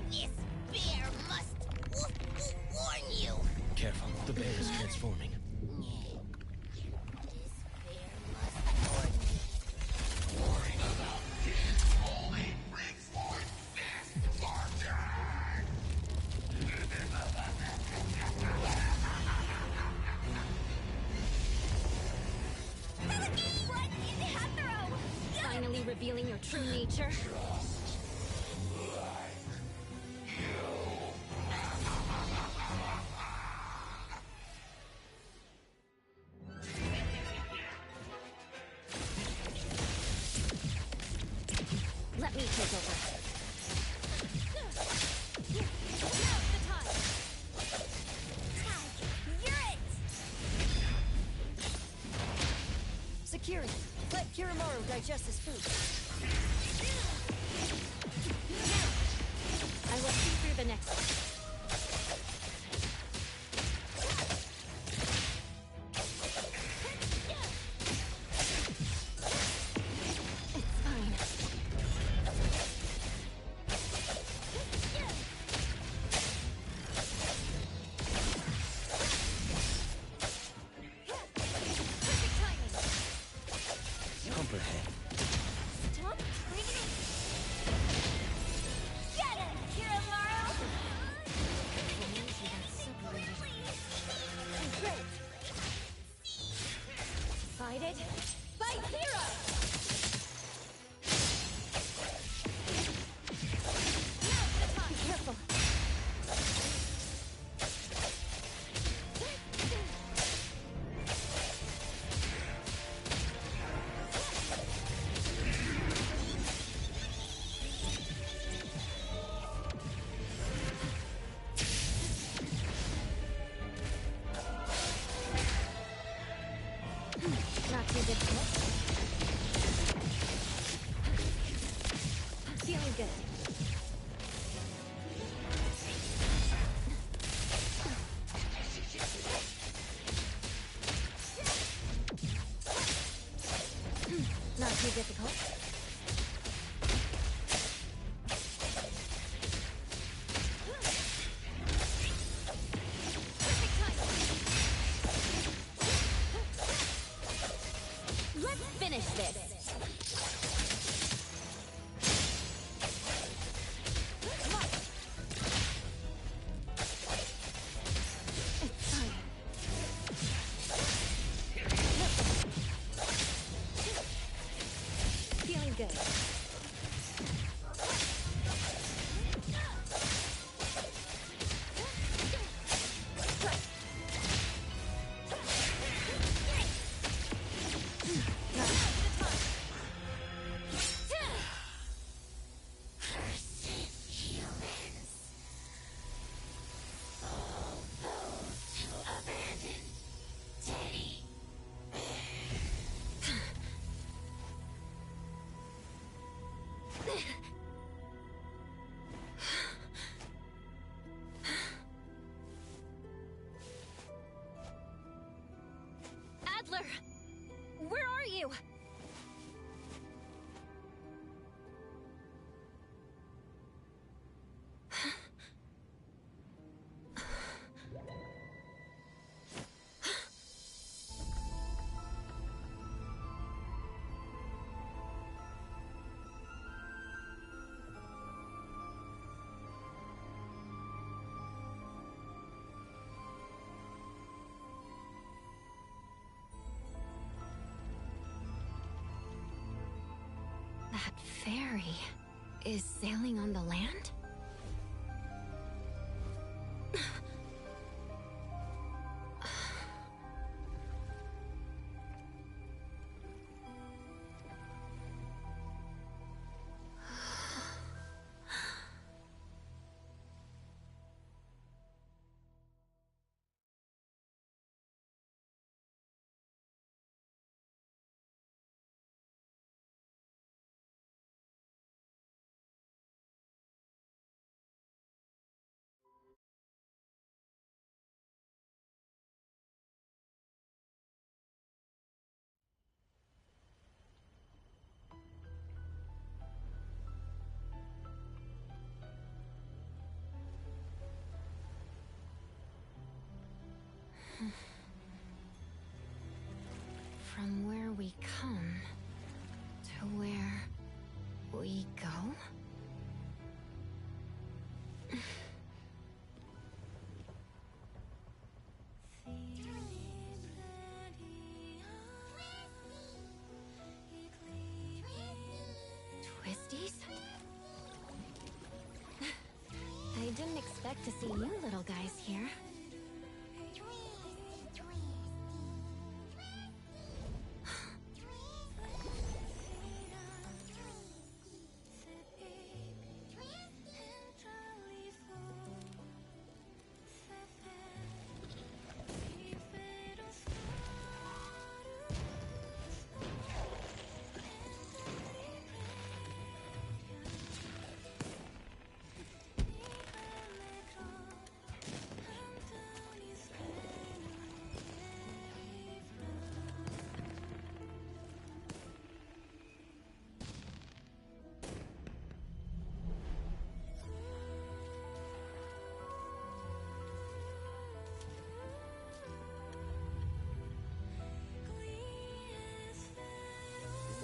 This bear must warn you. Careful, the bear is transforming. Finally revealing your true nature. Let me take over. Now's the time. You're it! Security. Let Kirimaru digest his food. I will see through the next one. It's fine. Perfect timing. Copperhead. Stop breathing! Get him, Kirimaru! Great. Divided by hero. Be careful. Not too difficult. Feeling good. Not too difficult. Perfect timing. Let's finish this. It's fine. Feeling good. That ferry is sailing on the land? From where we come to where we go? Twisties? I didn't expect to see you little guys here.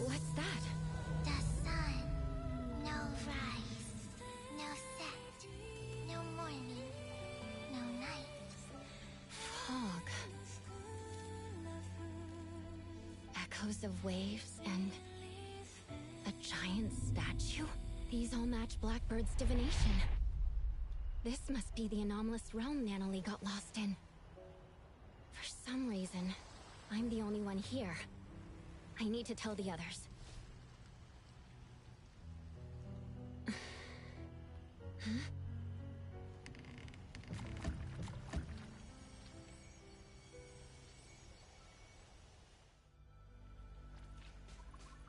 What's that? The sun. No rise. No set. No morning. No night. Fog. Echoes of waves and a giant statue? These all match Blackbird's divination. This must be the anomalous realm Nanalie got lost in. For some reason, I'm the only one here. I need to tell the others.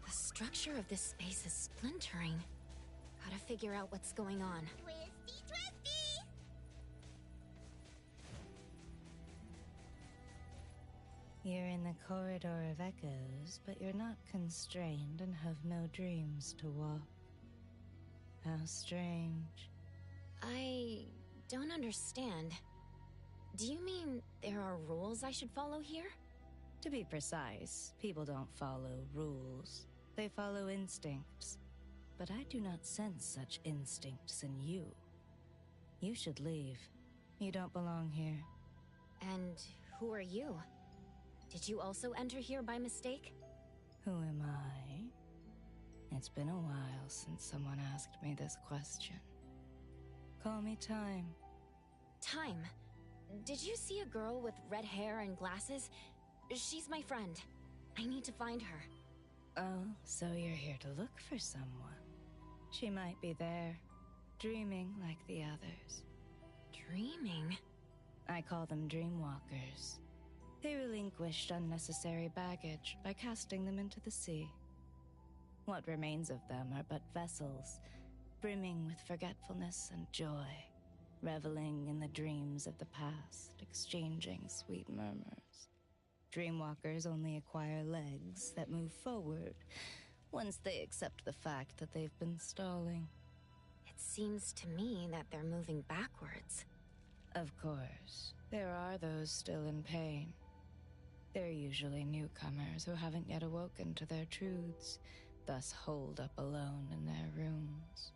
The structure of this space is splintering. Gotta figure out what's going on. Twisty, twisty! You're in the corridor of echoes, but you're not constrained and have no dreams to walk. How strange. I don't understand. Do you mean there are rules I should follow here? To be precise, people don't follow rules. They follow instincts. But I do not sense such instincts in you. You should leave. You don't belong here. And who are you? Did you also enter here by mistake? Who am I? It's been a while since someone asked me this question. Call me Time. Time. Did you see a girl with red hair and glasses? She's my friend. I need to find her. Oh, so you're here to look for someone. She might be there, dreaming like the others. Dreaming? I call them dreamwalkers. They relinquished unnecessary baggage by casting them into the sea. What remains of them are but vessels, brimming with forgetfulness and joy, reveling in the dreams of the past, exchanging sweet murmurs. Dreamwalkers only acquire legs that move forward once they accept the fact that they've been stalling. It seems to me that they're moving backwards. Of course, there are those still in pain. They're usually newcomers who haven't yet awoken to their truths, thus holed up alone in their rooms.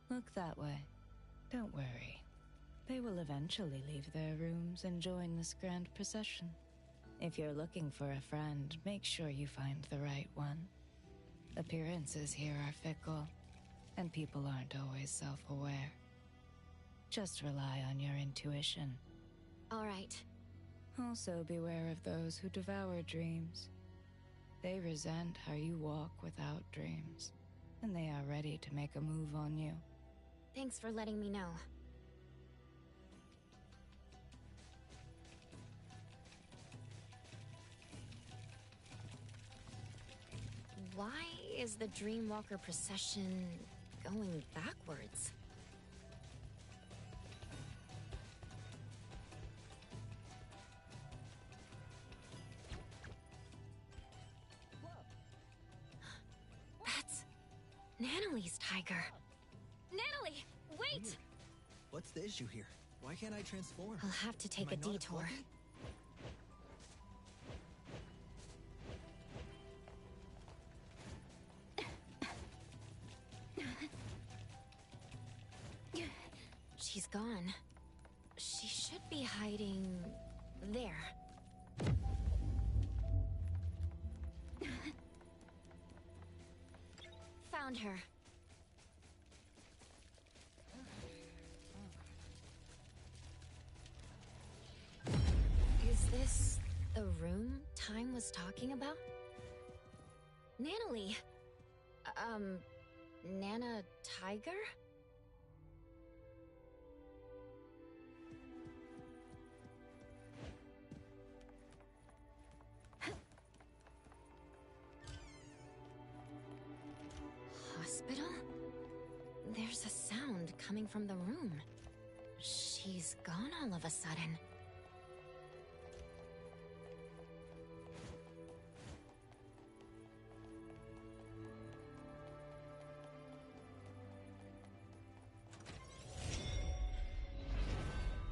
Look that way. Don't worry. They will eventually leave their rooms and join this grand procession. If you're looking for a friend, make sure you find the right one. Appearances here are fickle, and people aren't always self-aware. Just rely on your intuition. All right. Also beware of those who devour dreams. They resent how you walk without dreams, and they are ready to make a move on you. Thanks for letting me know. Why is the Dreamwalker procession going backwards? That's Nanalee's tiger. Nanalee, wait! Weird. What's the issue here? Why can't I transform? I'll have to take Am a I not detour. fluffy? She's gone. She should be hiding there. Found her. Is this the room Time was talking about? Nanalee. Nana Tiger? Hospital? There's a sound coming from the room. She's gone all of a sudden.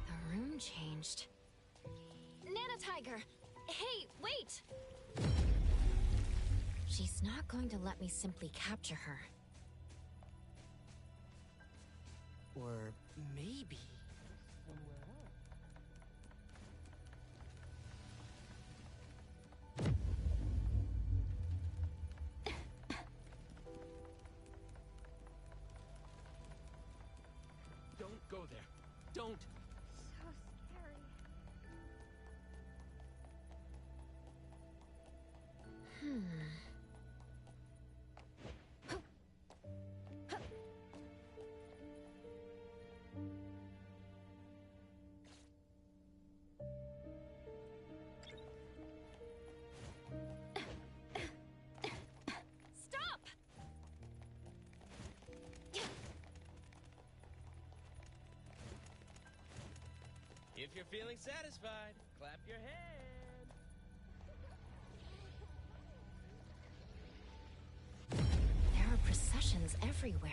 The room changed. Nana Tiger! Hey, wait! She's not going to let me simply capture her. Or maybe... Don't go there. Don't. So scary. Stop! If you're feeling satisfied, clap your hands. There are processions everywhere.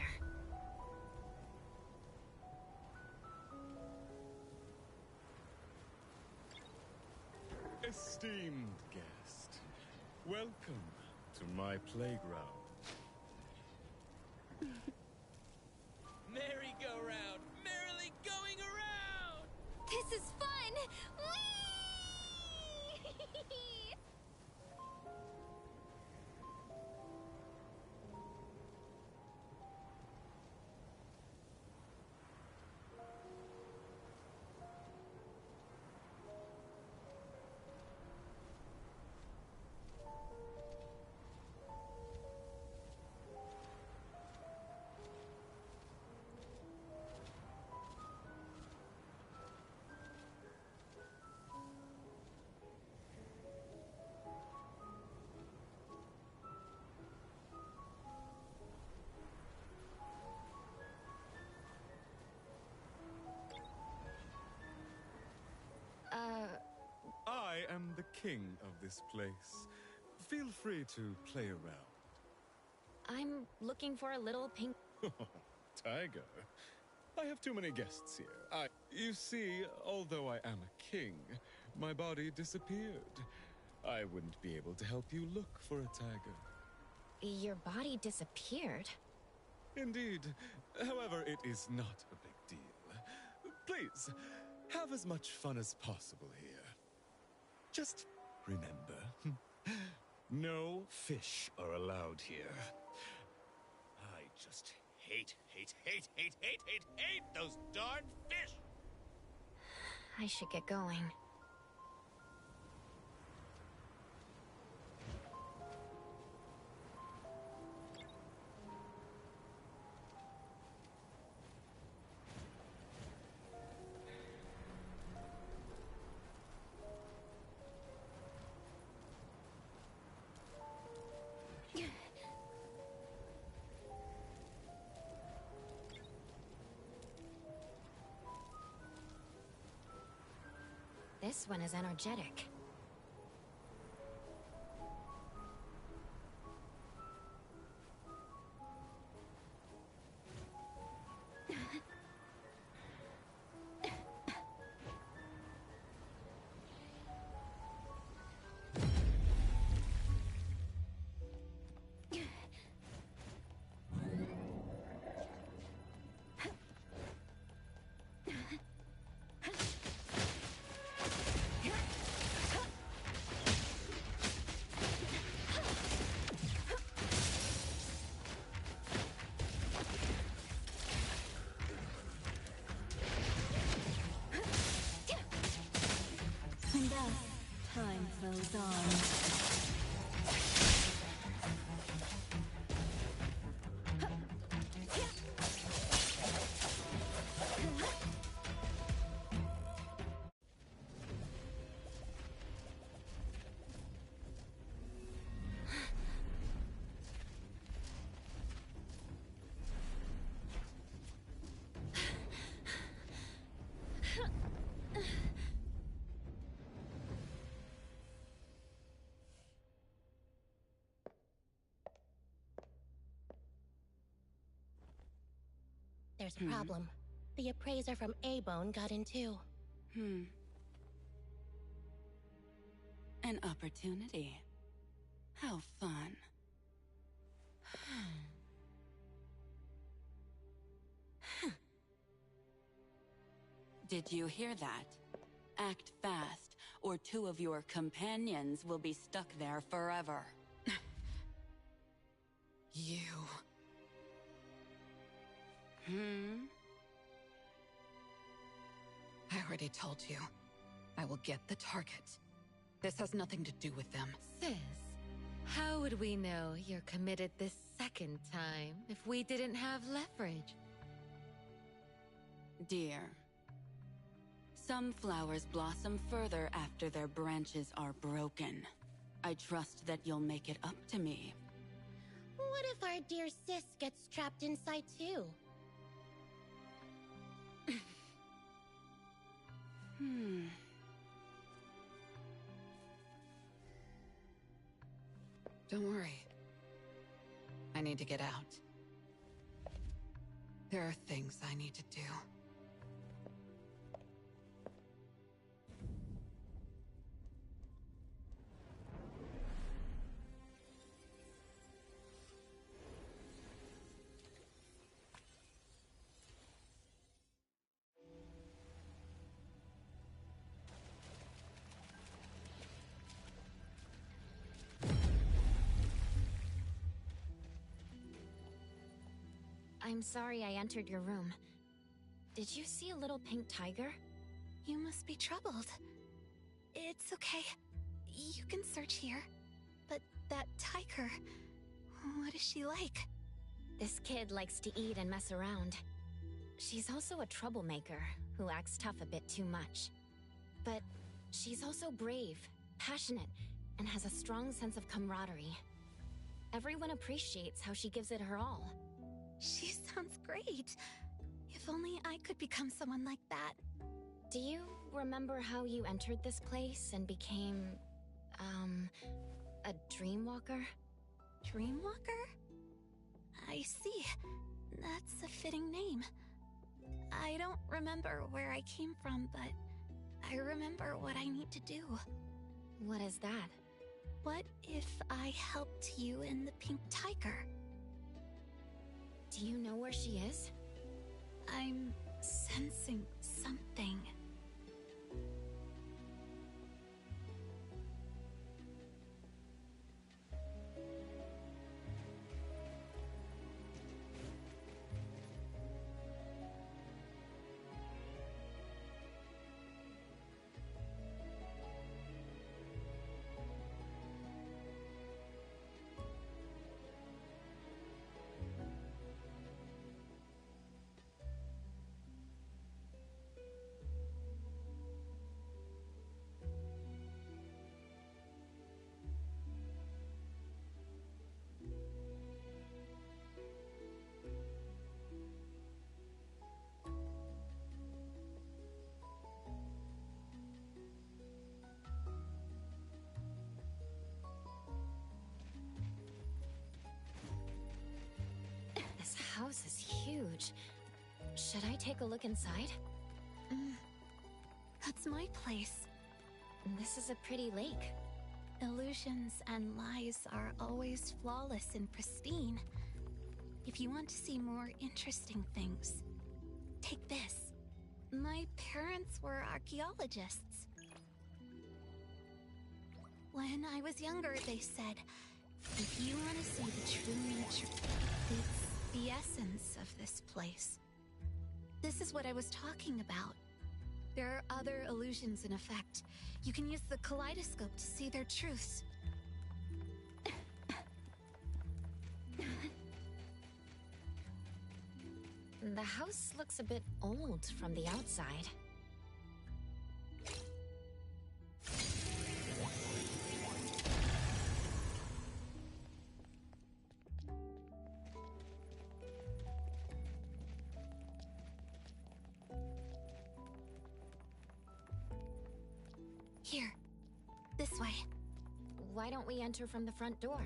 Esteemed guest, welcome to my playground. Merry-go-round, merrily going around! This is fun! Whee! I am the king of this place. Feel free to play around. I'm looking for a little pink... Tiger, I have too many guests here. You see, although I am a king, my body disappeared. I wouldn't be able to help you look for a tiger. Your body disappeared? Indeed. However, it is not a big deal. Please, have as much fun as possible here. Just remember, no fish are allowed here. hate those darn fish! I should get going. This one is energetic. And thus, time flows on. There's a problem. The appraiser from A-Bone got in too. An opportunity. How fun. Did you hear that? Act fast, or two of your companions will be stuck there forever. You... I already told you. I will get the target. This has nothing to do with them. Sis, how would we know you're committed this second time if we didn't have leverage? Dear, some flowers blossom further after their branches are broken. I trust that you'll make it up to me. What if our dear sis gets trapped inside too? Don't worry. I need to get out. There are things I need to do. I'm sorry I entered your room. Did you see a little pink tiger? You must be troubled. It's okay. You can search here. But that tiger... what is she like? This kid likes to eat and mess around. She's also a troublemaker who acts tough a bit too much. But she's also brave, passionate, and has a strong sense of camaraderie. Everyone appreciates how she gives it her all. She sounds great. If only I could become someone like that. Do you remember how you entered this place and became, a dreamwalker? Dreamwalker? I see. That's a fitting name. I don't remember where I came from, but I remember what I need to do. What is that? What if I helped you in the pink tiger? Do you know where she is? I'm sensing something. house is huge. Should I take a look inside? That's my place. This is a pretty lake. Illusions and lies are always flawless and pristine. If you want to see more interesting things, take this. My parents were archaeologists. When I was younger, they said, if you want to see the true nature, it's the essence of this place. This is what I was talking about. There are other illusions in effect. You can use the kaleidoscope to see their truths. The house looks a bit old from the outside. Here. This way. Why don't we enter from the front door?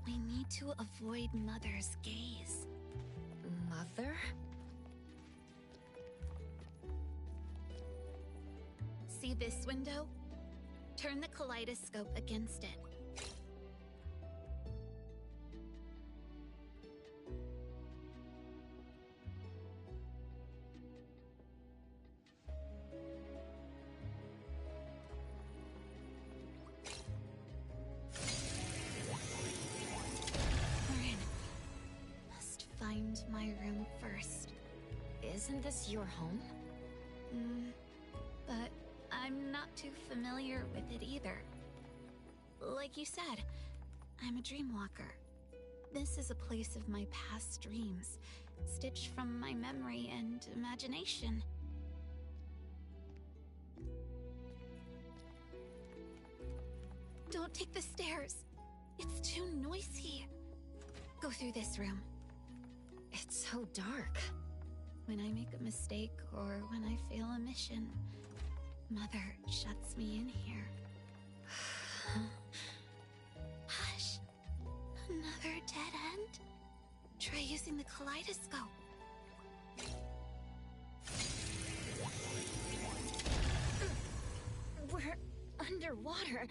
We need to avoid Mother's gaze. Mother? See this window? Turn the kaleidoscope against it. Find my room first. Isn't this your home? But I'm not too familiar with it either. Like you said, I'm a dreamwalker. This is a place of my past dreams, stitched from my memory and imagination. Don't take the stairs. It's too noisy. Go through this room. It's so dark. When I make a mistake or when I fail a mission, Mother shuts me in here. Hush. Another dead end? Try using the kaleidoscope. We're underwater.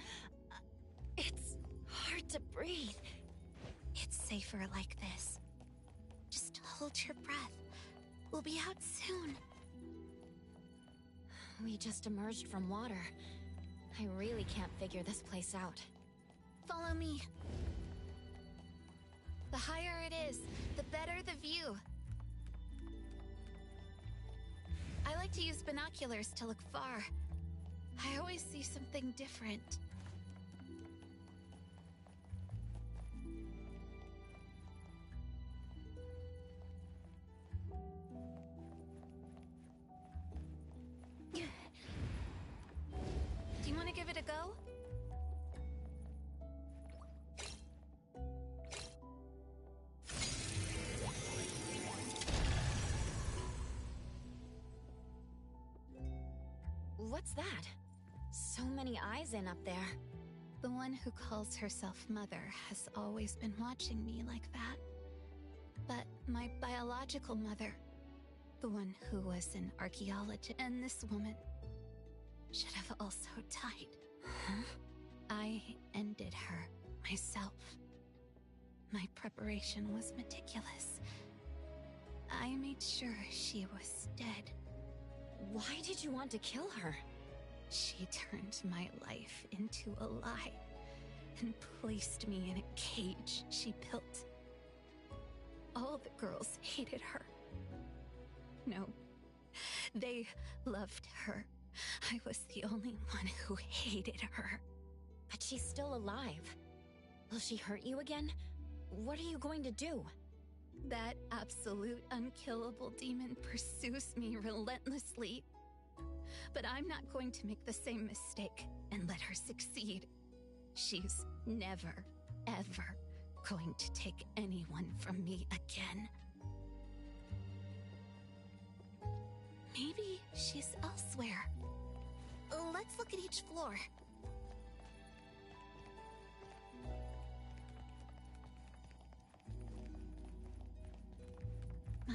It's hard to breathe. It's safer like this. Just hold your breath. We'll be out soon. We just emerged from water. I really can't figure this place out. Follow me. The higher it is, the better the view. I like to use binoculars to look far. I always see something different. Do you want to give it a go? What's that? So many eyes in up there. The one who calls herself Mother has always been watching me like that. But my biological mother, the one who was an archaeologist, and this woman should have also died. Huh? I ended her myself. My preparation was meticulous. I made sure she was dead. Why did you want to kill her? She turned my life into a lie and placed me in a cage she built. All the girls hated her. No, they loved her. I was the only one who hated her. But she's still alive. Will she hurt you again? What are you going to do? That absolute unkillable demon pursues me relentlessly. But I'm not going to make the same mistake and let her succeed. She's never, ever going to take anyone from me again. Maybe she's elsewhere. Let's look at each floor.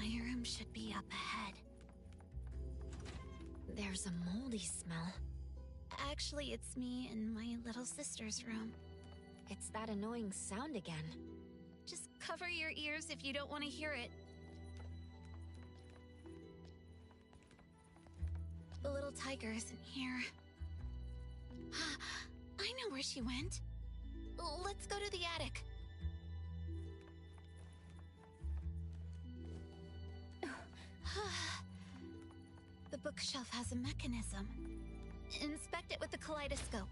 My room should be up ahead. There's a moldy smell. Actually, it's me and my little sister's room. It's that annoying sound again. Just cover your ears if you don't want to hear it. The little tiger isn't here. I know where she went. Let's go to the attic. The bookshelf has a mechanism. Inspect it with the kaleidoscope.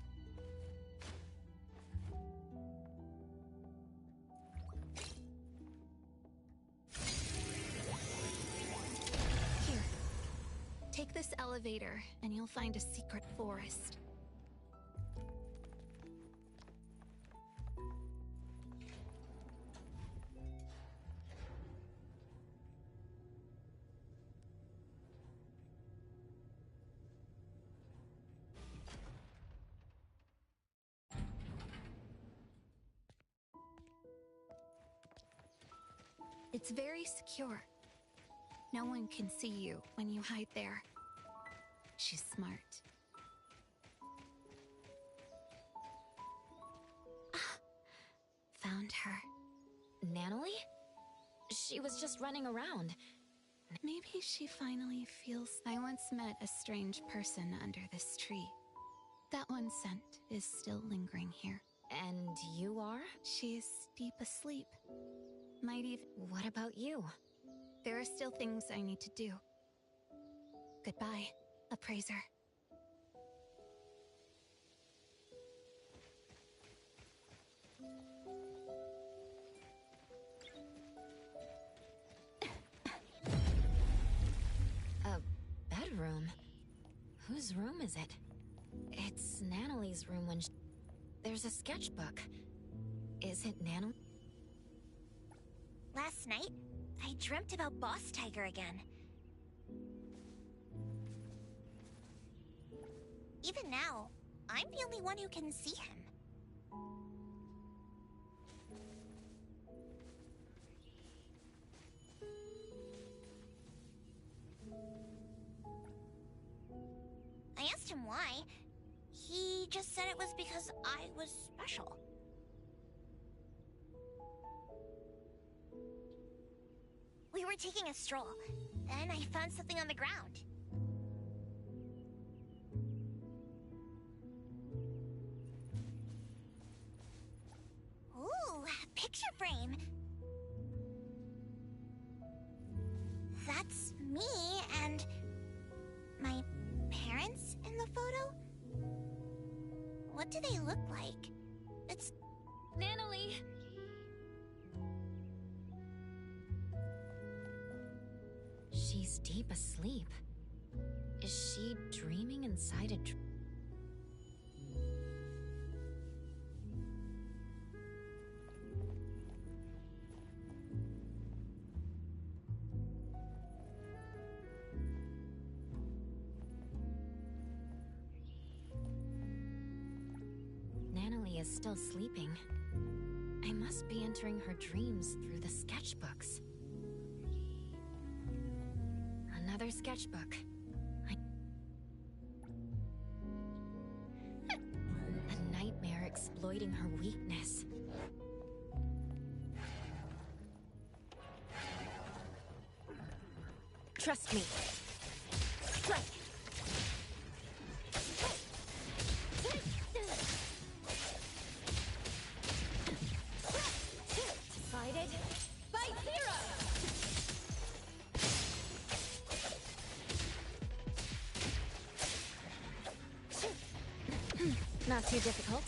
Here. Take this elevator, and you'll find a secret forest. It's very secure. No one can see you when you hide there. She's smart. Found her. Natalie? She was just running around. Maybe she finally feels... I once met a strange person under this tree. That one scent is still lingering here. And you are? She's deep asleep. Might even... What about you? There are still things I need to do. Goodbye, appraiser. A bedroom? Whose room is it? It's Natalie's room when she... There's a sketchbook. Is it Natalie? Last night, I dreamt about Boss Tiger again. Even now, I'm the only one who can see him. I asked him why. He just said it was because I was special. We were taking a stroll, and I found something on the ground. Ooh, a picture frame. That's me and my parents in the photo? What do they look like? It's... Natalie! She's deep asleep. Is she dreaming inside a Natalie is still sleeping. I must be entering her dreams through the sketchbooks. Another sketchbook. A nightmare exploiting her weakness. Trust me. Strike. Decided. Fight hero! Not too difficult.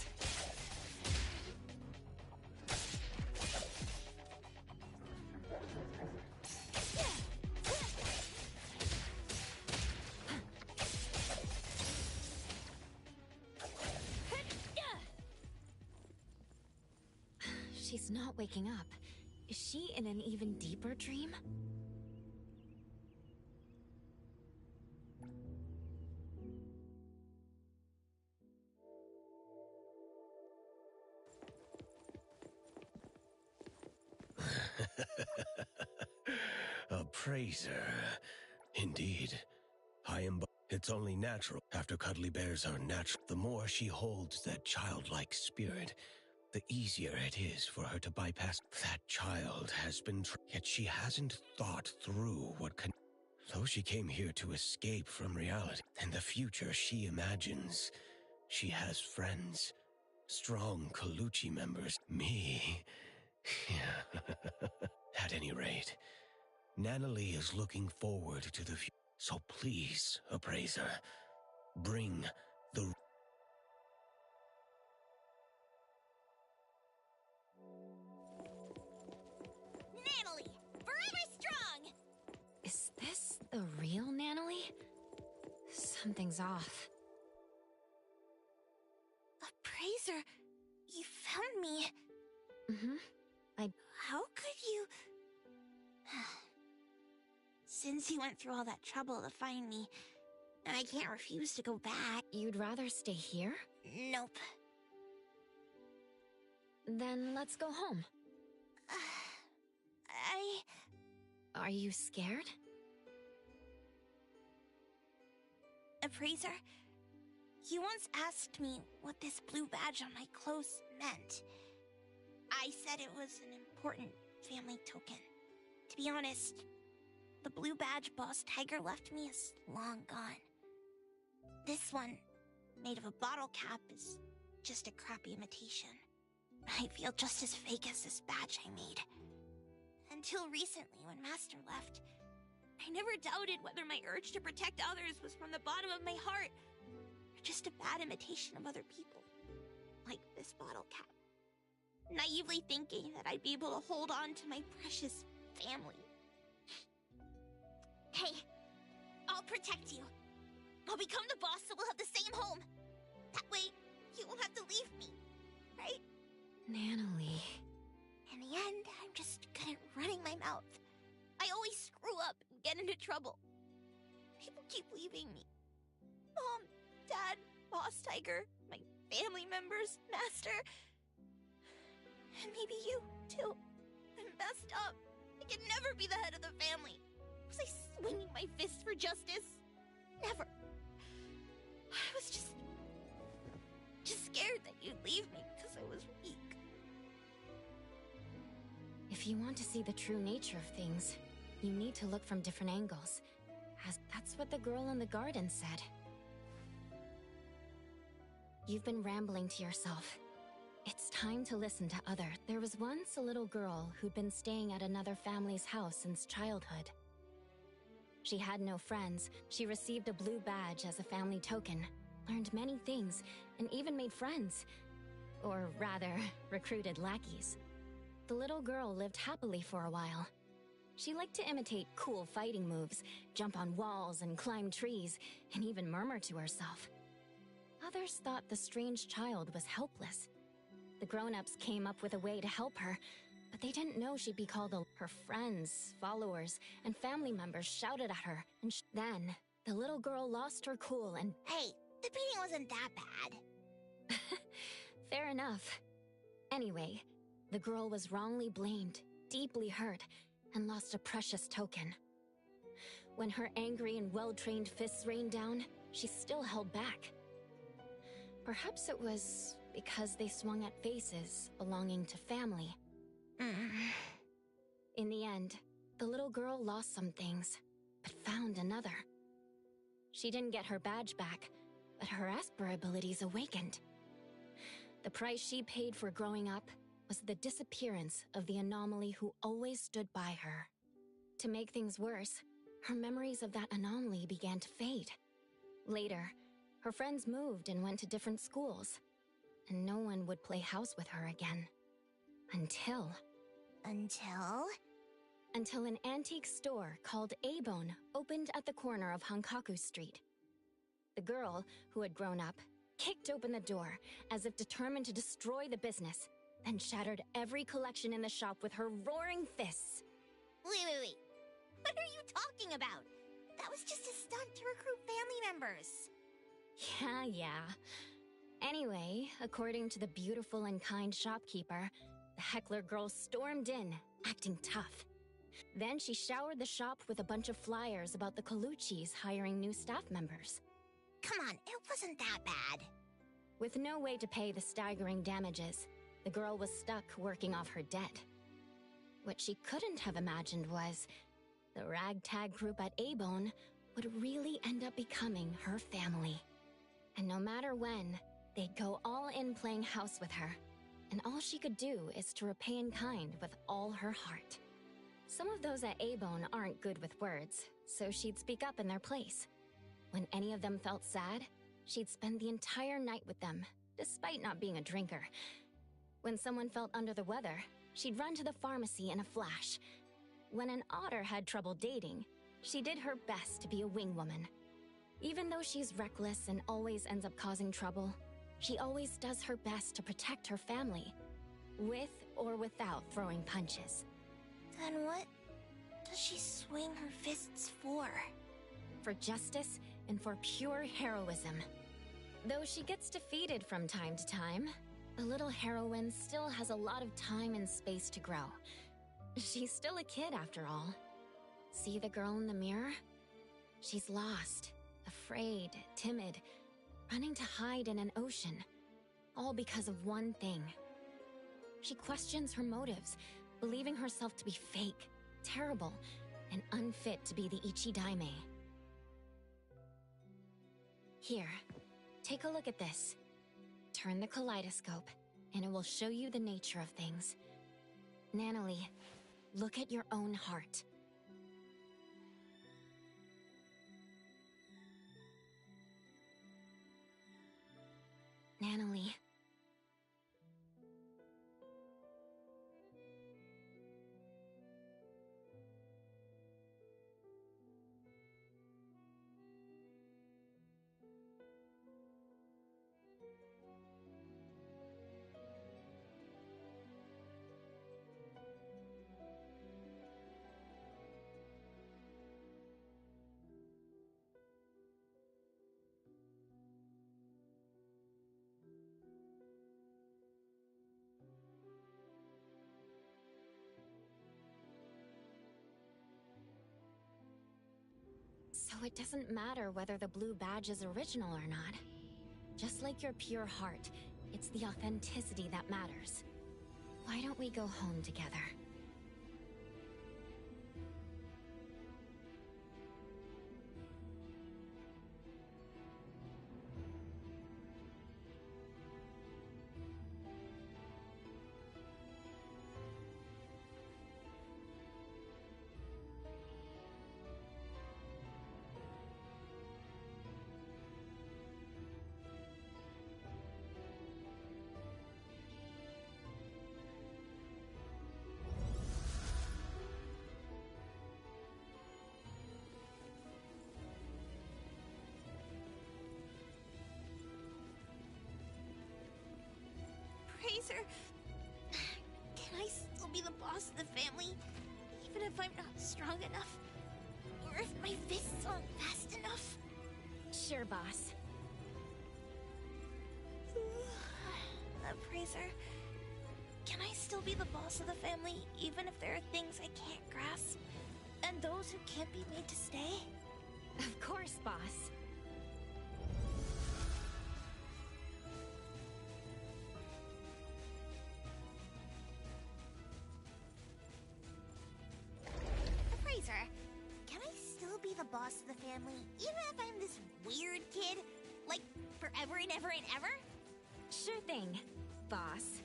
She's not waking up. Is she in an even deeper dream? A Appraiser. Indeed. I am. It's only natural. After cuddly bears are natural, the more she holds that childlike spirit, the easier it is for her to bypass. That child has been. Yet she hasn't thought through what can. Though she came here to escape from reality and the future she imagines, she has friends. Strong Colucci members. Me. At any rate, Nanalie is looking forward to the future. So please, Appraiser, bring the... Natalie! Forever strong! Is this the real Nanalie? Something's off. Appraiser, you found me. Mm-hmm. How could you... Since you went through all that trouble to find me, I can't refuse to go back. You'd rather stay here? Nope. Then let's go home. Are you scared? Appraiser, you once asked me what this blue badge on my clothes meant. I said it was an important family token. To be honest, the blue badge Boss Tiger left me is long gone. This one, made of a bottle cap, is just a crappy imitation. I feel just as fake as this badge I made. Until recently, when Master left, I never doubted whether my urge to protect others was from the bottom of my heart, or just a bad imitation of other people, like this bottle cap. Naively thinking that I'd be able to hold on to my precious family. Hey, I'll protect you. I'll become the boss so we'll have the same home. That way, you won't have to leave me, right? Nanalie. In the end, I'm just good at running my mouth. I always screw up and get into trouble. People keep leaving me. Mom, Dad, Boss Tiger, my family members, Master. And maybe you, too. I'm messed up. I can never be the head of the family. Was I swinging my fists for justice? Never. I was just scared that you'd leave me because I was weak. If you want to see the true nature of things, you need to look from different angles. As that's what the girl in the garden said. You've been rambling to yourself. It's time to listen to others. There was once a little girl who'd been staying at another family's house since childhood. She had no friends. She received a blue badge as a family token, learned many things, and even made friends. Or rather, recruited lackeys. The little girl lived happily for a while. She liked to imitate cool fighting moves, jump on walls and climb trees, and even murmur to herself. Others thought the strange child was helpless. The grown-ups came up with a way to help her, but they didn't know she'd be called her friends, followers, and family members shouted at her, and then the little girl lost her cool and— Hey, the beating wasn't that bad. Fair enough. Anyway, the girl was wrongly blamed, deeply hurt, and lost a precious token. When her angry and well-trained fists rained down, she still held back. Perhaps it was because they swung at faces belonging to family. In the end, the little girl lost some things, but found another. She didn't get her badge back, but her Esper abilities awakened. The price she paid for growing up was the disappearance of the anomaly who always stood by her. To make things worse, her memories of that anomaly began to fade. Later, her friends moved and went to different schools, and no one would play house with her again. Until an antique store called A-Bone opened at the corner of Hankaku Street. The girl, who had grown up, kicked open the door as if determined to destroy the business, then shattered every collection in the shop with her roaring fists. Wait. What are you talking about? That was just a stunt to recruit family members. Yeah. Anyway, according to the beautiful and kind shopkeeper, the heckler girl stormed in, acting tough. Then she showered the shop with a bunch of flyers about the Colucci's hiring new staff members. Come on, it wasn't that bad. With no way to pay the staggering damages, the girl was stuck working off her debt. What she couldn't have imagined was the ragtag group at A-Bone would really end up becoming her family. And no matter when, they'd go all in playing house with her. And all she could do is to repay in kind with all her heart. Some of those at A-Bone aren't good with words, so she'd speak up in their place. When any of them felt sad, she'd spend the entire night with them, despite not being a drinker. When someone felt under the weather, she'd run to the pharmacy in a flash. When an otter had trouble dating, she did her best to be a wingwoman. Even though she's reckless and always ends up causing trouble, she always does her best to protect her family, with or without throwing punches. Then what does she swing her fists for? For justice and for pure heroism. Though she gets defeated from time to time, the little heroine still has a lot of time and space to grow. She's still a kid after all. See the girl in the mirror? She's lost, afraid, timid, running to hide in an ocean, all because of one thing. She questions her motives, believing herself to be fake, terrible, and unfit to be the Ichidaime. Here, take a look at this. Turn the kaleidoscope, and it will show you the nature of things. Nanalie, look at your own heart. Nanalie. So it doesn't matter whether the blue badge is original or not. Just like your pure heart, it's the authenticity that matters. Why don't we go home together? Fraser, can I still be the boss of the family, even if I'm not strong enough? Or if my fists aren't fast enough? Sure, boss. Fraser, can I still be the boss of the family, even if there are things I can't grasp? And those who can't be made to stay? Of course, boss. Fraser, can I still be the boss of the family, even if I'm this weird kid? Like, forever and ever and ever? Sure thing, boss.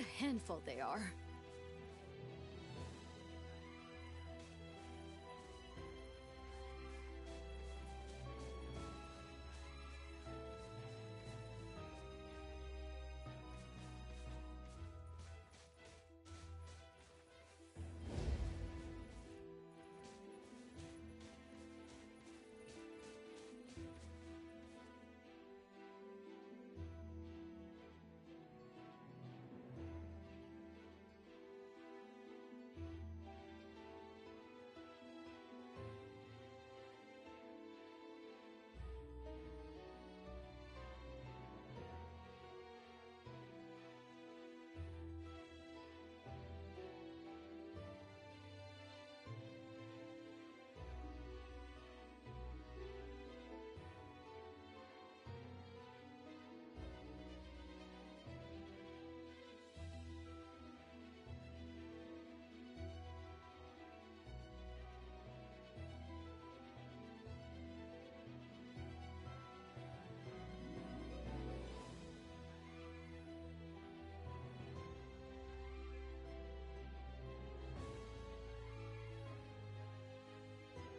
a handful they are.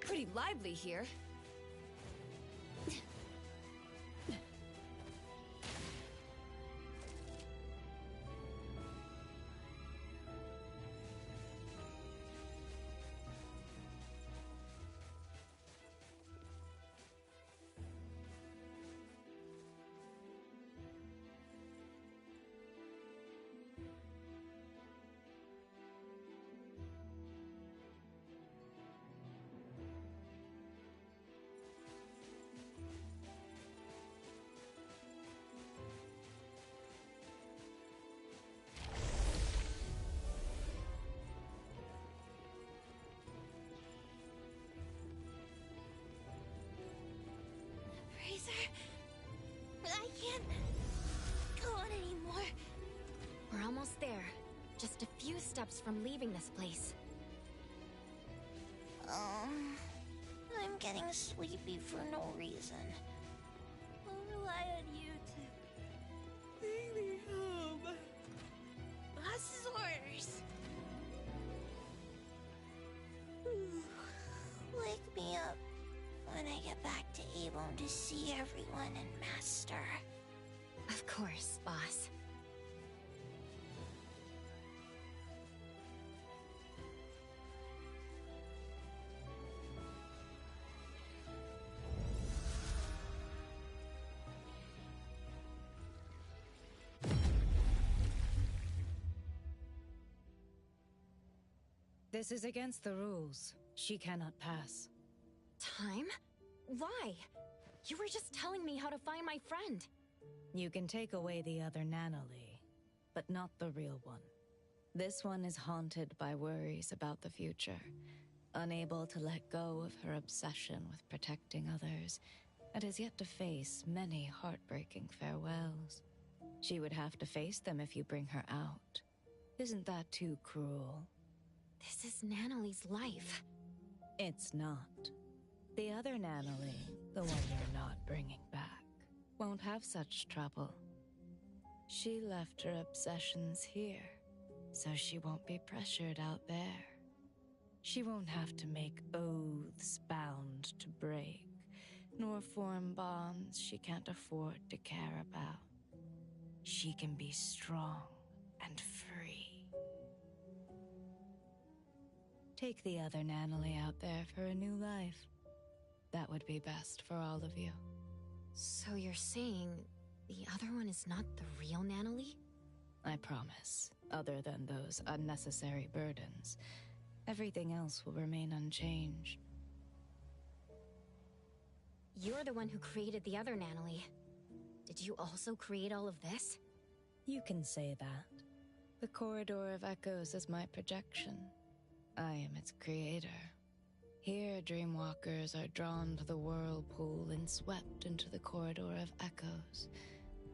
Pretty lively here. Fraser, I can't go on anymore. We're almost there. Just a few steps from leaving this place. I'm getting sleepy for no reason. I'll rely on you to take me home. Boss's orders. Wake me up when I get back to Avon to see everyone and Master. Of course, boss. This is against the rules. She cannot pass. Time? Why? You were just telling me how to find my friend. You can take away the other Nanalee, but not the real one. This one is haunted by worries about the future, unable to let go of her obsession with protecting others, and has yet to face many heartbreaking farewells. She would have to face them if you bring her out. Isn't that too cruel? This is Nanalee's life. It's not. The other Nanalee, the one you're not bringing back, won't have such trouble. She left her obsessions here, so she won't be pressured out there. She won't have to make oaths bound to break, nor form bonds she can't afford to care about. She can be strong and free. Take the other Nanalee out there for a new life. That would be best for all of you. So you're saying the other one is not the real Nanalee? I promise. Other than those unnecessary burdens, everything else will remain unchanged. You're the one who created the other Nanalee. Did you also create all of this? You can say that. The Corridor of Echoes is my projection. I am its creator. Here, dreamwalkers are drawn to the whirlpool and swept into the Corridor of Echoes,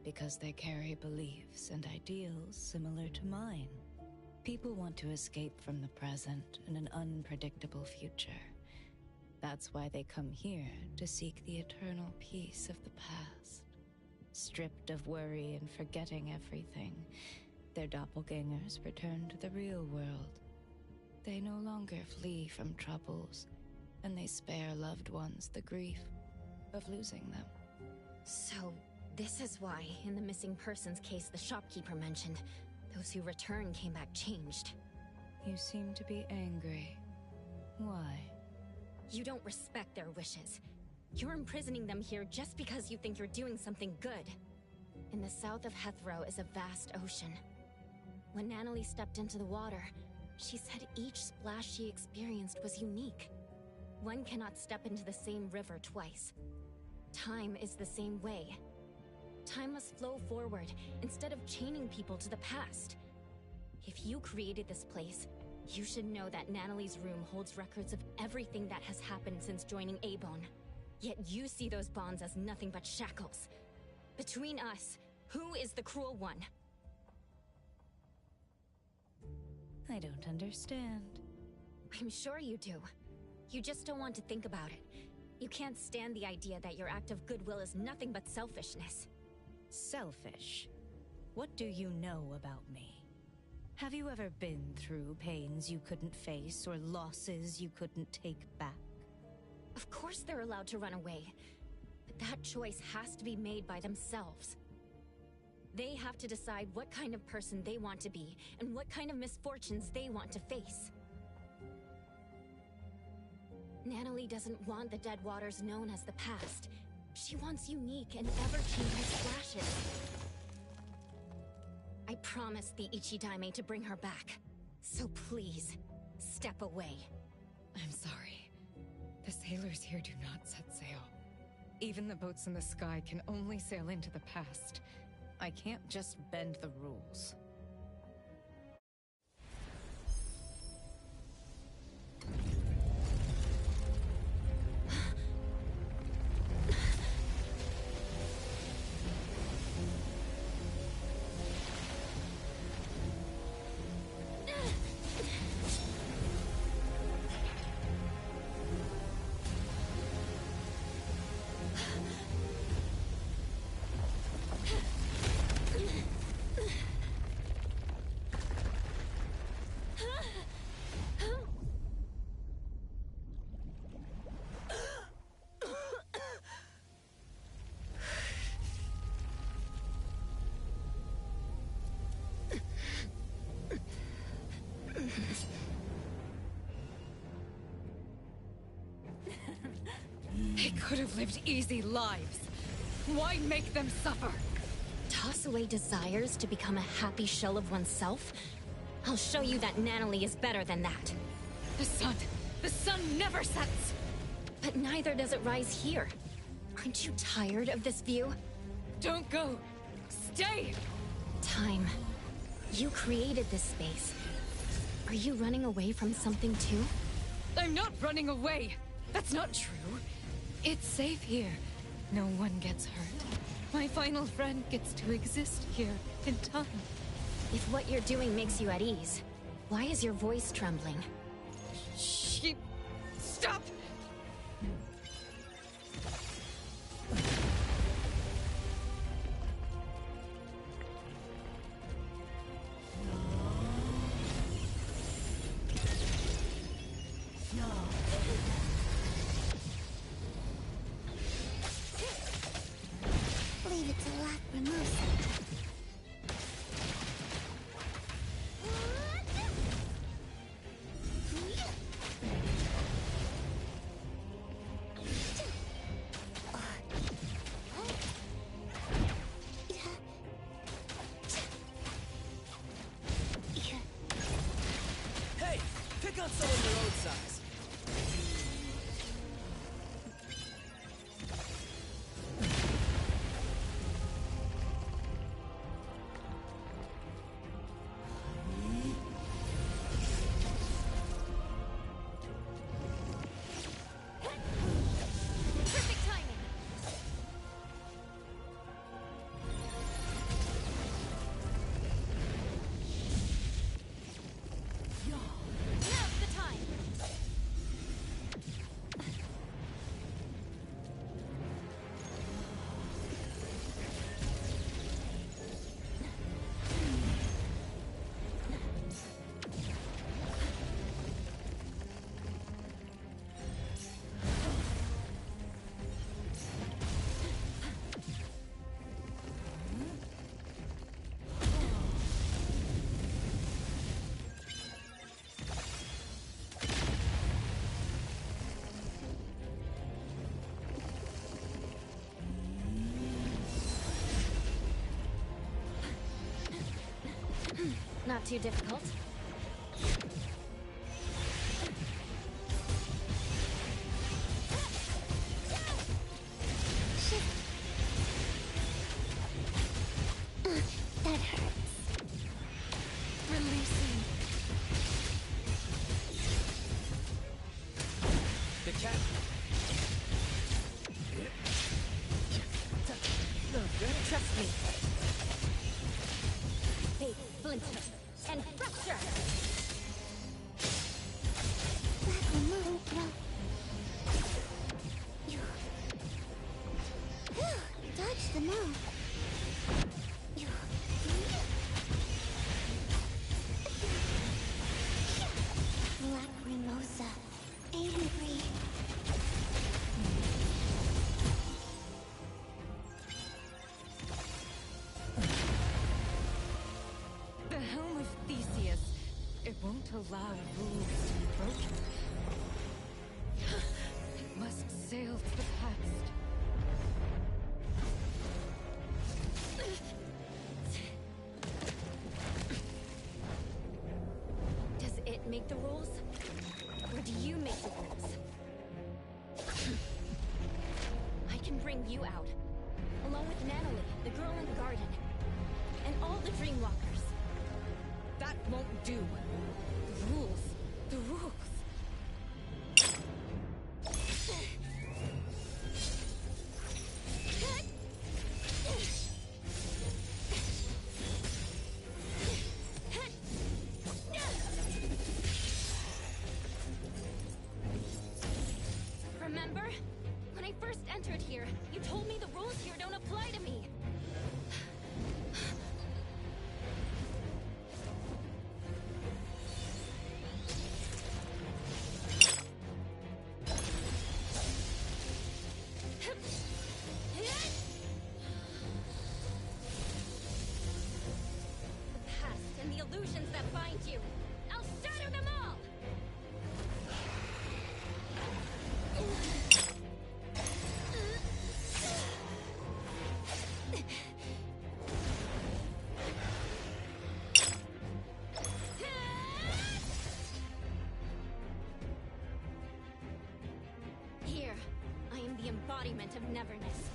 because they carry beliefs and ideals similar to mine. People want to escape from the present and an unpredictable future. That's why they come here to seek the eternal peace of the past. Stripped of worry and forgetting everything, Their doppelgangers return to the real world. They no longer flee from troubles, and they spare loved ones the grief of losing them. So, this is why, in the missing persons case the shopkeeper mentioned, those who returned came back changed. You seem to be angry. Why? You don't respect their wishes. You're imprisoning them here just because you think you're doing something good. In the south of Hethro is a vast ocean. When Natalie stepped into the water, she said each splash she experienced was unique. One cannot step into the same river twice. Time is the same way. Time must flow forward instead of chaining people to the past. If you created this place, you should know that Natalie's room holds records of everything that has happened since joining Abone. Yet you see those bonds as nothing but shackles. Between us, who is the cruel one? I don't understand. I'm sure you do. You just don't want to think about it. You can't stand the idea that your act of goodwill is nothing but selfishness. Selfish? What do you know about me? Have you ever been through pains you couldn't face or losses you couldn't take back? Of course they're allowed to run away, but that choice has to be made by themselves. They have to decide what kind of person they want to be and what kind of misfortunes they want to face. Natalie doesn't want the dead waters known as the past. She wants unique and ever-changing splashes. I promised the Ichidaime to bring her back. So please, step away. I'm sorry. The sailors here do not set sail. Even the boats in the sky can only sail into the past. I can't just bend the rules. They could have lived easy lives. Why make them suffer? Toss away desires to become a happy shell of oneself? I'll show you that Natalie is better than that. The sun never sets! But neither does it rise here. Aren't you tired of this view? Don't go! Stay! Time. You created this space. Are you running away from something too? I'm not running away! That's not true. It's safe here. No one gets hurt. My final friend gets to exist here in time. If what you're doing makes you at ease, why is your voice trembling? Stop! Leave it to Lack removes it. Not too difficult. That hurts. Releasing. The cat. No good. Trust me. Hey, Flint. And fracture! That will move well. Dodge the move. Lacrimosa. Angry. The Helm of Theseus. It won't allow rules to be broken. It must sail to the past. Does it make the rules? Or do you make the rules? I can bring you out, along with Natalie, the girl in the garden, and all the Dreamwalkers. That won't do. The rules. The rules. Remember? When I first entered here, you told me the rules here don't apply to me. The past and the illusions that bind you. I'll shatter them all! Here, I am the embodiment of neverness.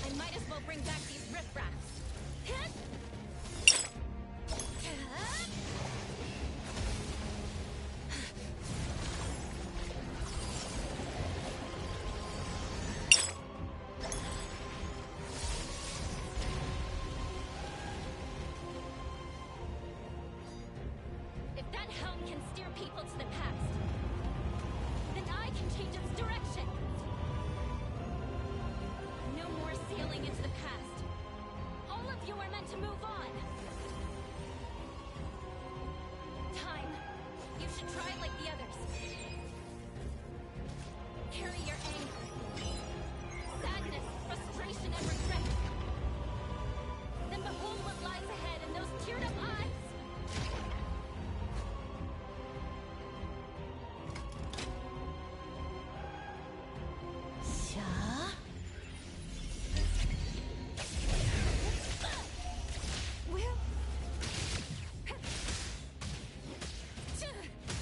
I might as well bring back these riffraffs. If that helm can steer people to the past, then I can change its direction. No more sailing into the past. All of you are meant to move on. Time. You should try like the others. Carry your anger, sadness, frustration, and regret. Then behold what lies ahead in those teared-up eyes.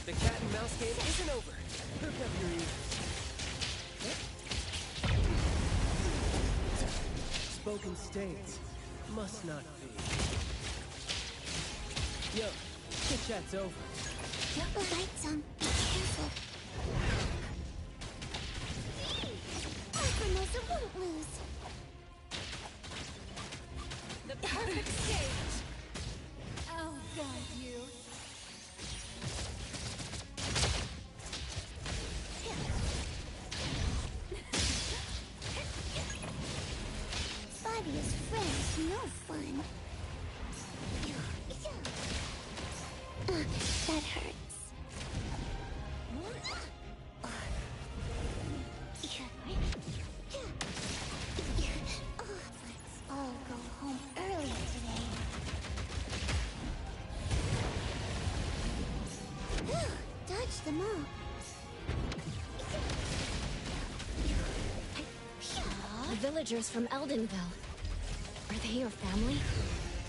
The cat and mouse game isn't over. Perk up your ears. Spoken states must not be. Yo, chit chat's over. The lights on. Be careful. Lacrimosa won't lose. The perfect stage. I'll guide you. Fighting as friends, no fun. That hurts. Let's all go home early today. Dodge the move. The villagers from Eldenville. Are they your family?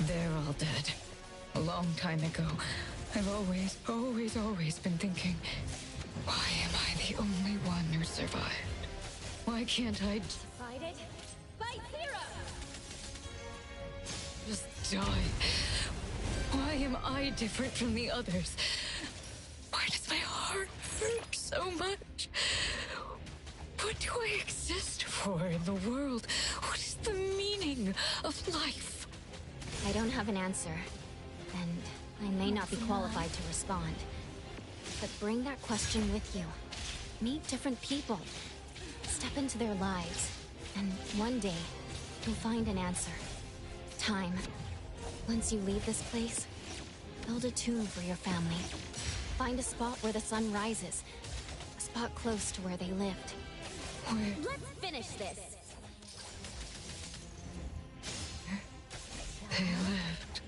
They're all dead. A long time ago, I've always been thinking, why am I the only one who survived? Why can't I Fight it? Fight Zero! just die? Why am I different from the others? Why does my heart hurt so much? What do I exist for in the world? What is the meaning of life? I don't have an answer, and I may not be qualified to respond. But bring that question with you. Meet different people. Step into their lives, and one day, you'll find an answer. Time. Once you leave this place, build a tomb for your family. Find a spot where the sun rises. A spot close to where they lived. Let's finish this! They lived.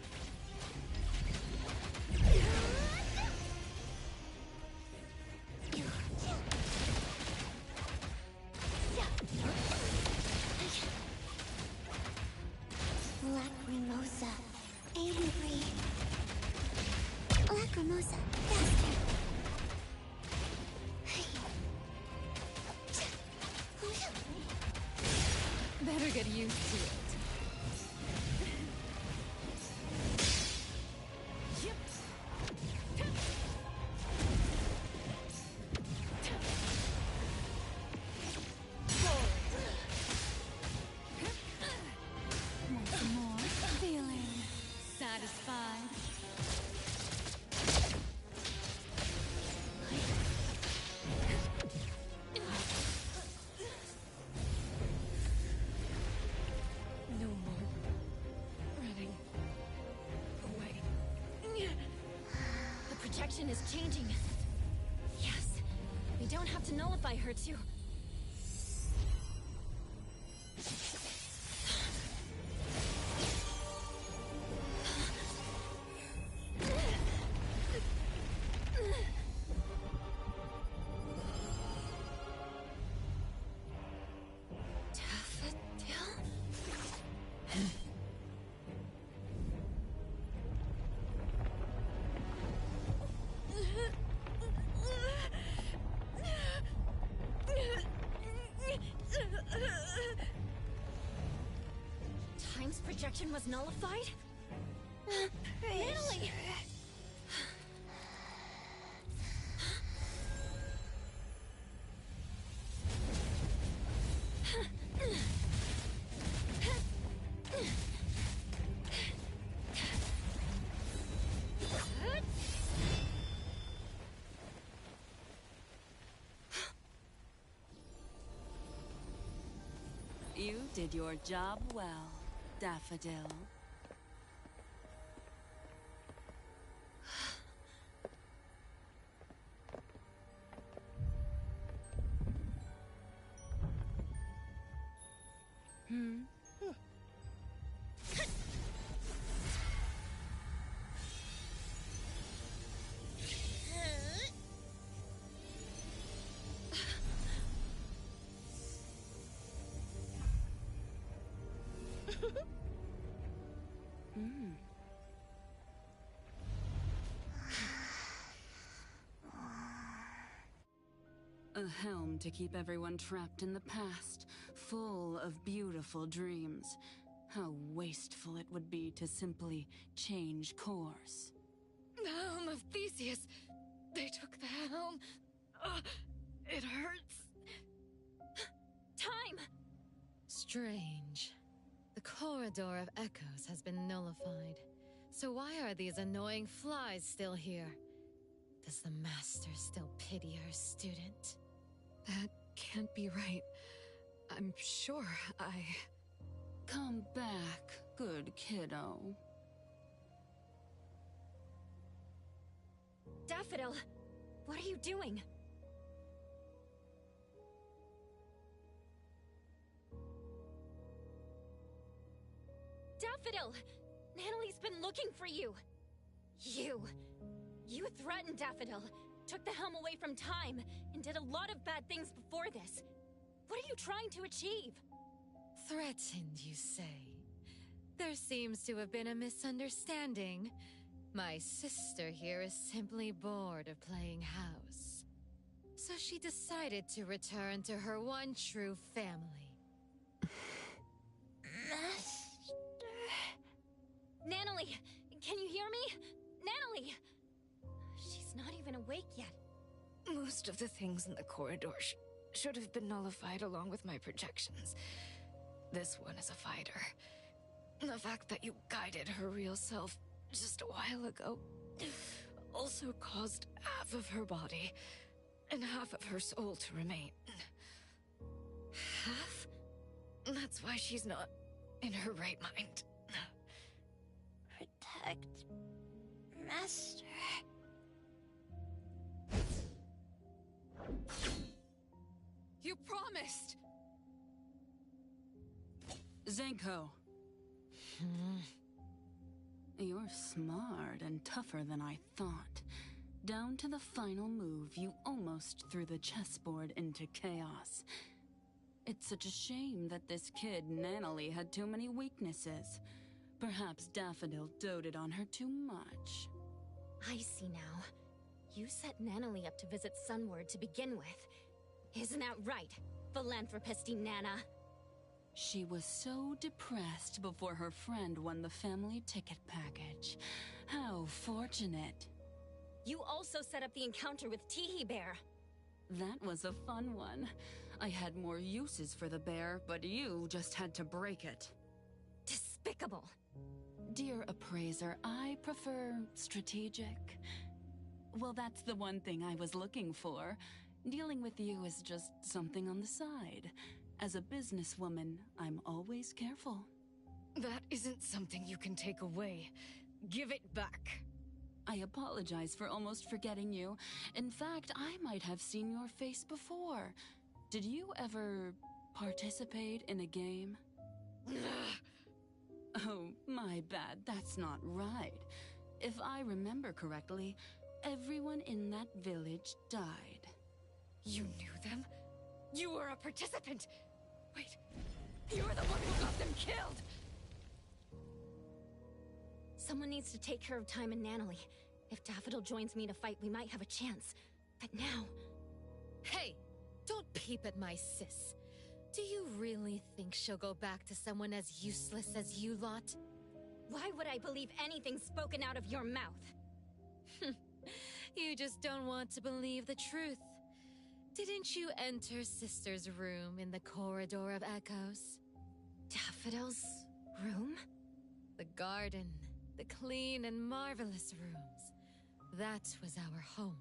Lacrimosa, angry. Lacrimosa, faster. Better get used to it. Want some more? Feeling satisfied? No more running away. The projection is changing. Yes, we don't have to nullify her to... Time's projection was nullified? Natalie! You did your job well, Daffodil. A helm to keep everyone trapped in the past, full of beautiful dreams. How wasteful it would be to simply change course. The helm of Theseus. They took the helm. It hurts. Time! Strange. The corridor of echoes has been nullified. So why are these annoying flies still here? Does the master still pity her student? That can't be right. I'm sure I... Come back, good kiddo. Daffodil! What are you doing? Daffodil! Natalie's been looking for you! You threatened Daffodil, took the helm away from Time, and did a lot of bad things before this. What are you trying to achieve? Threatened, you say? There seems to have been a misunderstanding. My sister here is simply bored of playing house. So she decided to return to her one true family. Natalie! Can you hear me? Natalie! She's not even awake yet. Most of the things in the corridor should have been nullified along with my projections. This one is a fighter. The fact that you guided her real self just a while ago also caused half of her body and half of her soul to remain. Half? That's why she's not in her right mind. Protect Master. You promised! Zenko. You're smart and tougher than I thought. Down to the final move, you almost threw the chessboard into chaos. It's such a shame that this kid, Natalie, had too many weaknesses. Perhaps Daffodil doted on her too much. I see now. You set Natalie up to visit Sunward to begin with. Isn't that right, philanthropisty Nana? She was so depressed before her friend won the family ticket package. How fortunate. You also set up the encounter with Teehee Bear. That was a fun one. I had more uses for the bear, but you just had to break it. Despicable. Dear appraiser, I prefer strategic. Well, that's the one thing I was looking for. Dealing with you is just something on the side. As a businesswoman, I'm always careful. That isn't something you can take away. Give it back. I apologize for almost forgetting you. In fact, I might have seen your face before. Did you ever participate in a game? Oh, my bad. That's not right. If I remember correctly, everyone in that village died. You knew them? You were a participant! Wait, you're the one who got them killed! Someone needs to take care of Time and Natalie. If Daffodil joins me to fight, we might have a chance. But now... Hey! Don't peep at my sis. Do you really think she'll go back to someone as useless as you lot? Why would I believe anything spoken out of your mouth? You just don't want to believe the truth. Didn't you enter Sister's room in the Corridor of Echoes? Daffodil's room? The garden, the clean and marvelous rooms. That was our home.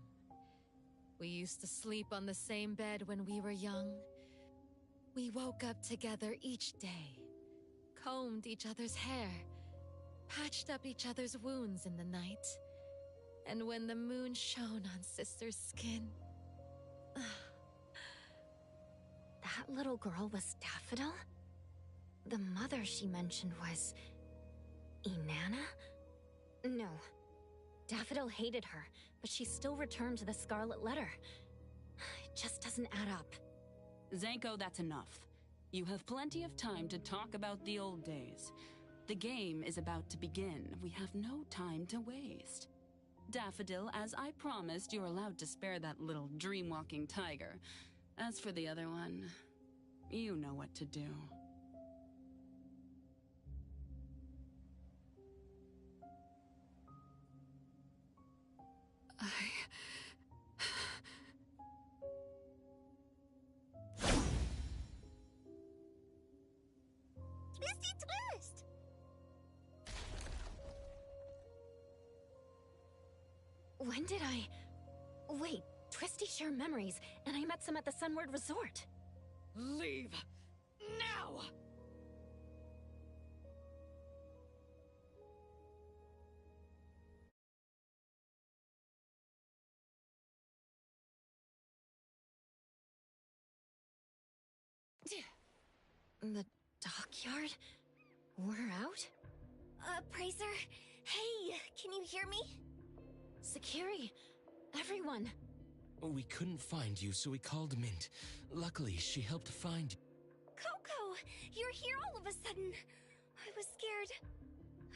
We used to sleep on the same bed when we were young. We woke up together each day, combed each other's hair, patched up each other's wounds in the night. And when the moon shone on Sister's skin... That little girl was Daffodil? The mother she mentioned was... Inanna? No. Daffodil hated her, but she still returned to the Scarlet Letter. It just doesn't add up. Zenko, that's enough. You have plenty of time to talk about the old days. The game is about to begin. We have no time to waste. Daffodil, as I promised, you're allowed to spare that little dream-walking tiger. As for the other one, you know what to do. Twisty twist! When did I... Wait, Twisty share memories, and I met some at the Sunward Resort. Leave! Now! The dockyard? We're out? Praiser? Hey, can you hear me? Sakiri, everyone. We couldn't find you, so we called Mint. Luckily, she helped find you. Coco, you're here all of a sudden. I was scared.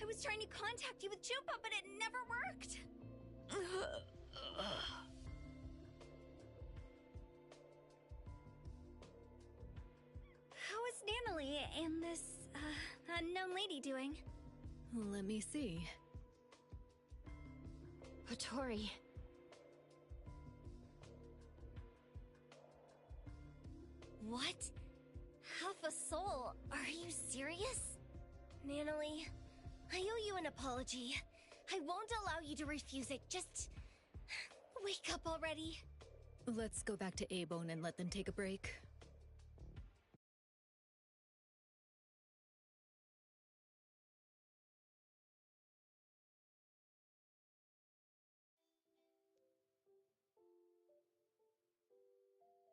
I was trying to contact you with Chupa, but it never worked. How is Natalie and this, unknown lady doing? Let me see. Tori. What? Half a soul? Are you serious? Natalie, I owe you an apology. I won't allow you to refuse it. Just wake up already. Let's go back to A-Bone and let them take a break.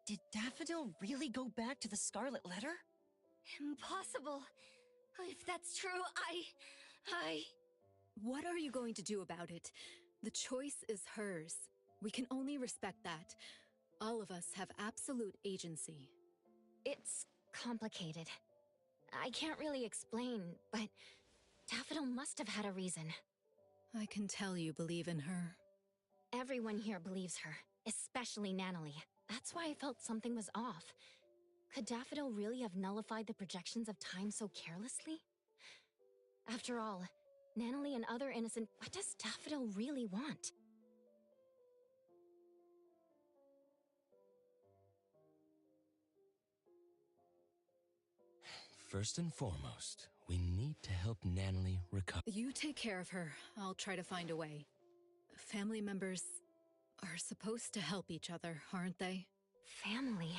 Did Daffodil really go back to the Scarlet Letter? Impossible. If that's true, What are you going to do about it? The choice is hers. We can only respect that. All of us have absolute agency. It's complicated. I can't really explain, but Daffodil must have had a reason. I can tell you believe in her. Everyone here believes her, especially Natalie. That's why I felt something was off. Could Daffodil really have nullified the projections of time so carelessly? After all, Natalie and other innocent... What does Daffodil really want? First and foremost, we need to help Natalie recover. You take care of her. I'll try to find a way. Family members are supposed to help each other, aren't they? Family?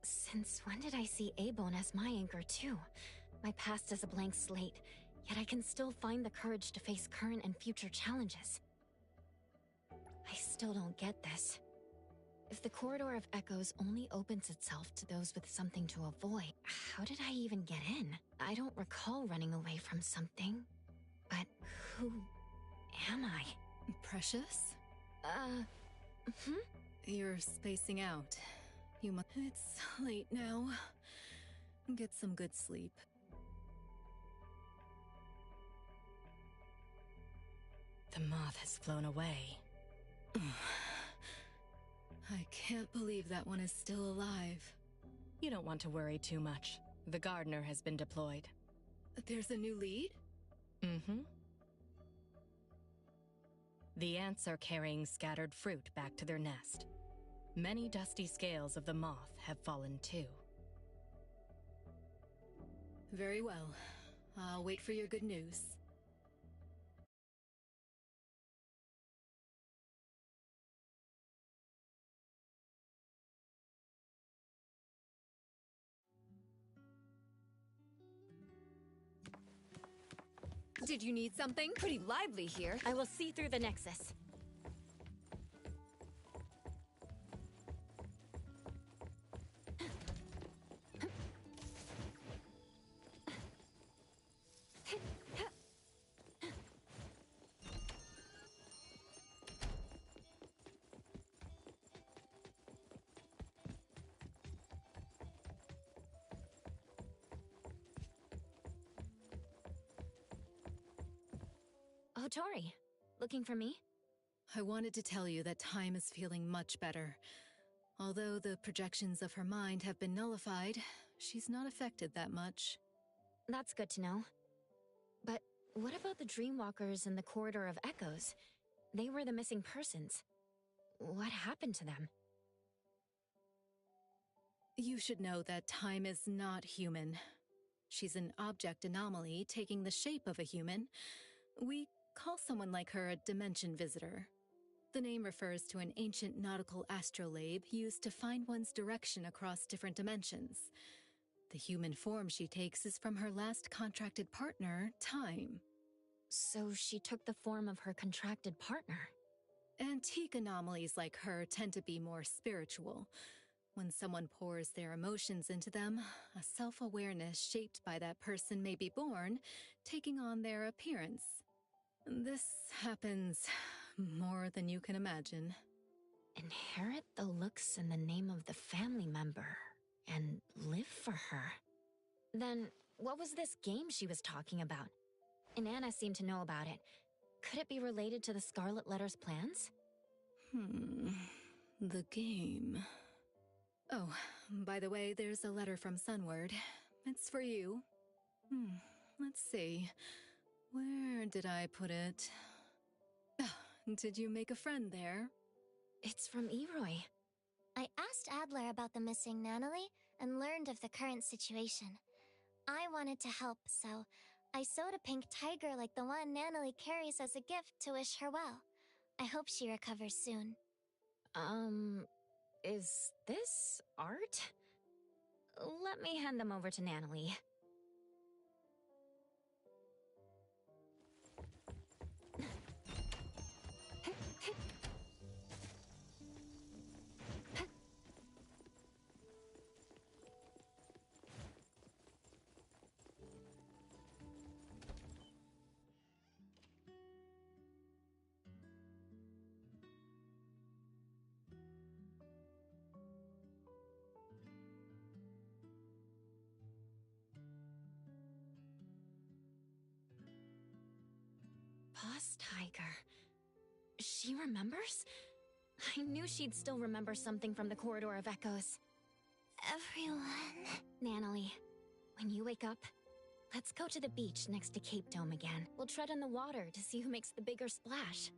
Since when did I see A-Bone as my anchor, too? My past is a blank slate, yet I can still find the courage to face current and future challenges. I still don't get this. If the Corridor of Echoes only opens itself to those with something to avoid, how did I even get in? I don't recall running away from something. But who am I? Precious? Hmm? You're spacing out. It's late now. Get some good sleep. The moth has flown away. I can't believe that one is still alive. You don't want to worry too much. The gardener has been deployed. There's a new lead? Mm-hmm. The ants are carrying scattered fruit back to their nest. Many dusty scales of the moth have fallen too. Very well. I'll wait for your good news. Did you need something? Pretty lively here. I will see through the Nexus. Oh, Tori. Looking for me? I wanted to tell you that Time is feeling much better. Although the projections of her mind have been nullified, she's not affected that much. That's good to know. But what about the Dreamwalkers in the Corridor of Echoes? They were the missing persons. What happened to them? You should know that Time is not human. She's an object anomaly taking the shape of a human. We call someone like her a dimension visitor. The name refers to an ancient nautical astrolabe used to find one's direction across different dimensions. The human form she takes is from her last contracted partner, Time. So she took the form of her contracted partner? Antique anomalies like her tend to be more spiritual. When someone pours their emotions into them, a self-awareness shaped by that person may be born, taking on their appearance. This happens more than you can imagine. Inherit the looks and the name of the family member, and live for her. Then, what was this game she was talking about? Inanna seemed to know about it. Could it be related to the Scarlet Letter's plans? The game. Oh, by the way, there's a letter from Sunward. It's for you. Let's see. Where did I put it? Did you make a friend there? It's from Eroy. I asked Adler about the missing Natalie and learned of the current situation. I wanted to help, so I sewed a pink tiger like the one Natalie carries as a gift to wish her well. I hope she recovers soon. Is this art? Let me hand them over to Natalie. Boss Tiger. She remembers? I knew she'd still remember something from the Corridor of Echoes. Everyone... Natalie, when you wake up, let's go to the beach next to Cape Dome again. We'll tread on the water to see who makes the bigger splash.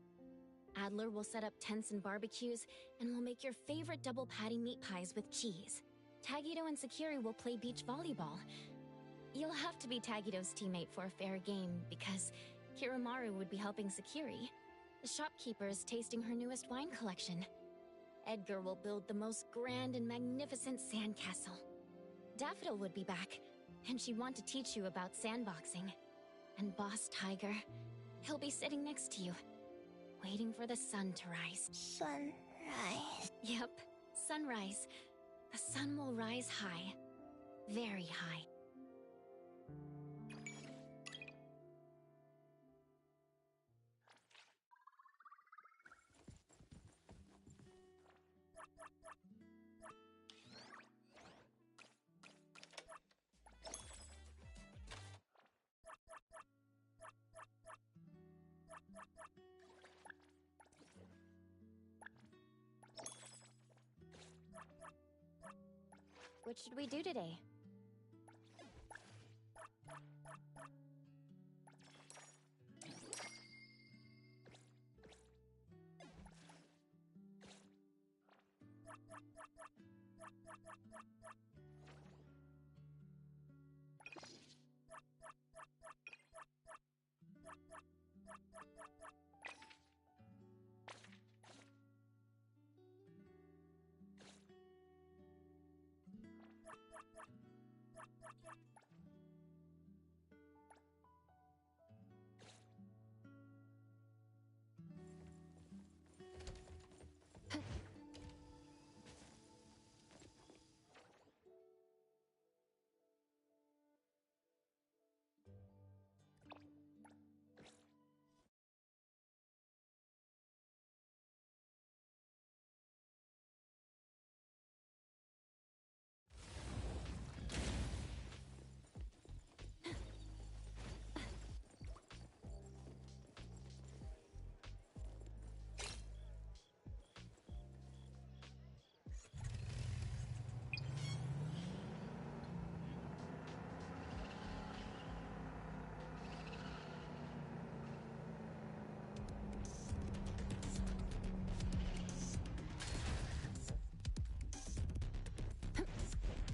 Adler will set up tents and barbecues, and we'll make your favorite double patty meat pies with cheese. Tagito and Sakiri will play beach volleyball. You'll have to be Tagito's teammate for a fair game, because Kiramaru would be helping Sakiri. The shopkeeper is tasting her newest wine collection. Edgar will build the most grand and magnificent sandcastle. Daffodil would be back, and she'd want to teach you about sandboxing. And Boss Tiger, he'll be sitting next to you, waiting for the sun to rise. Sunrise? Yep, sunrise. The sun will rise high. Very high. What should we do today?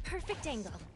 Perfect angle.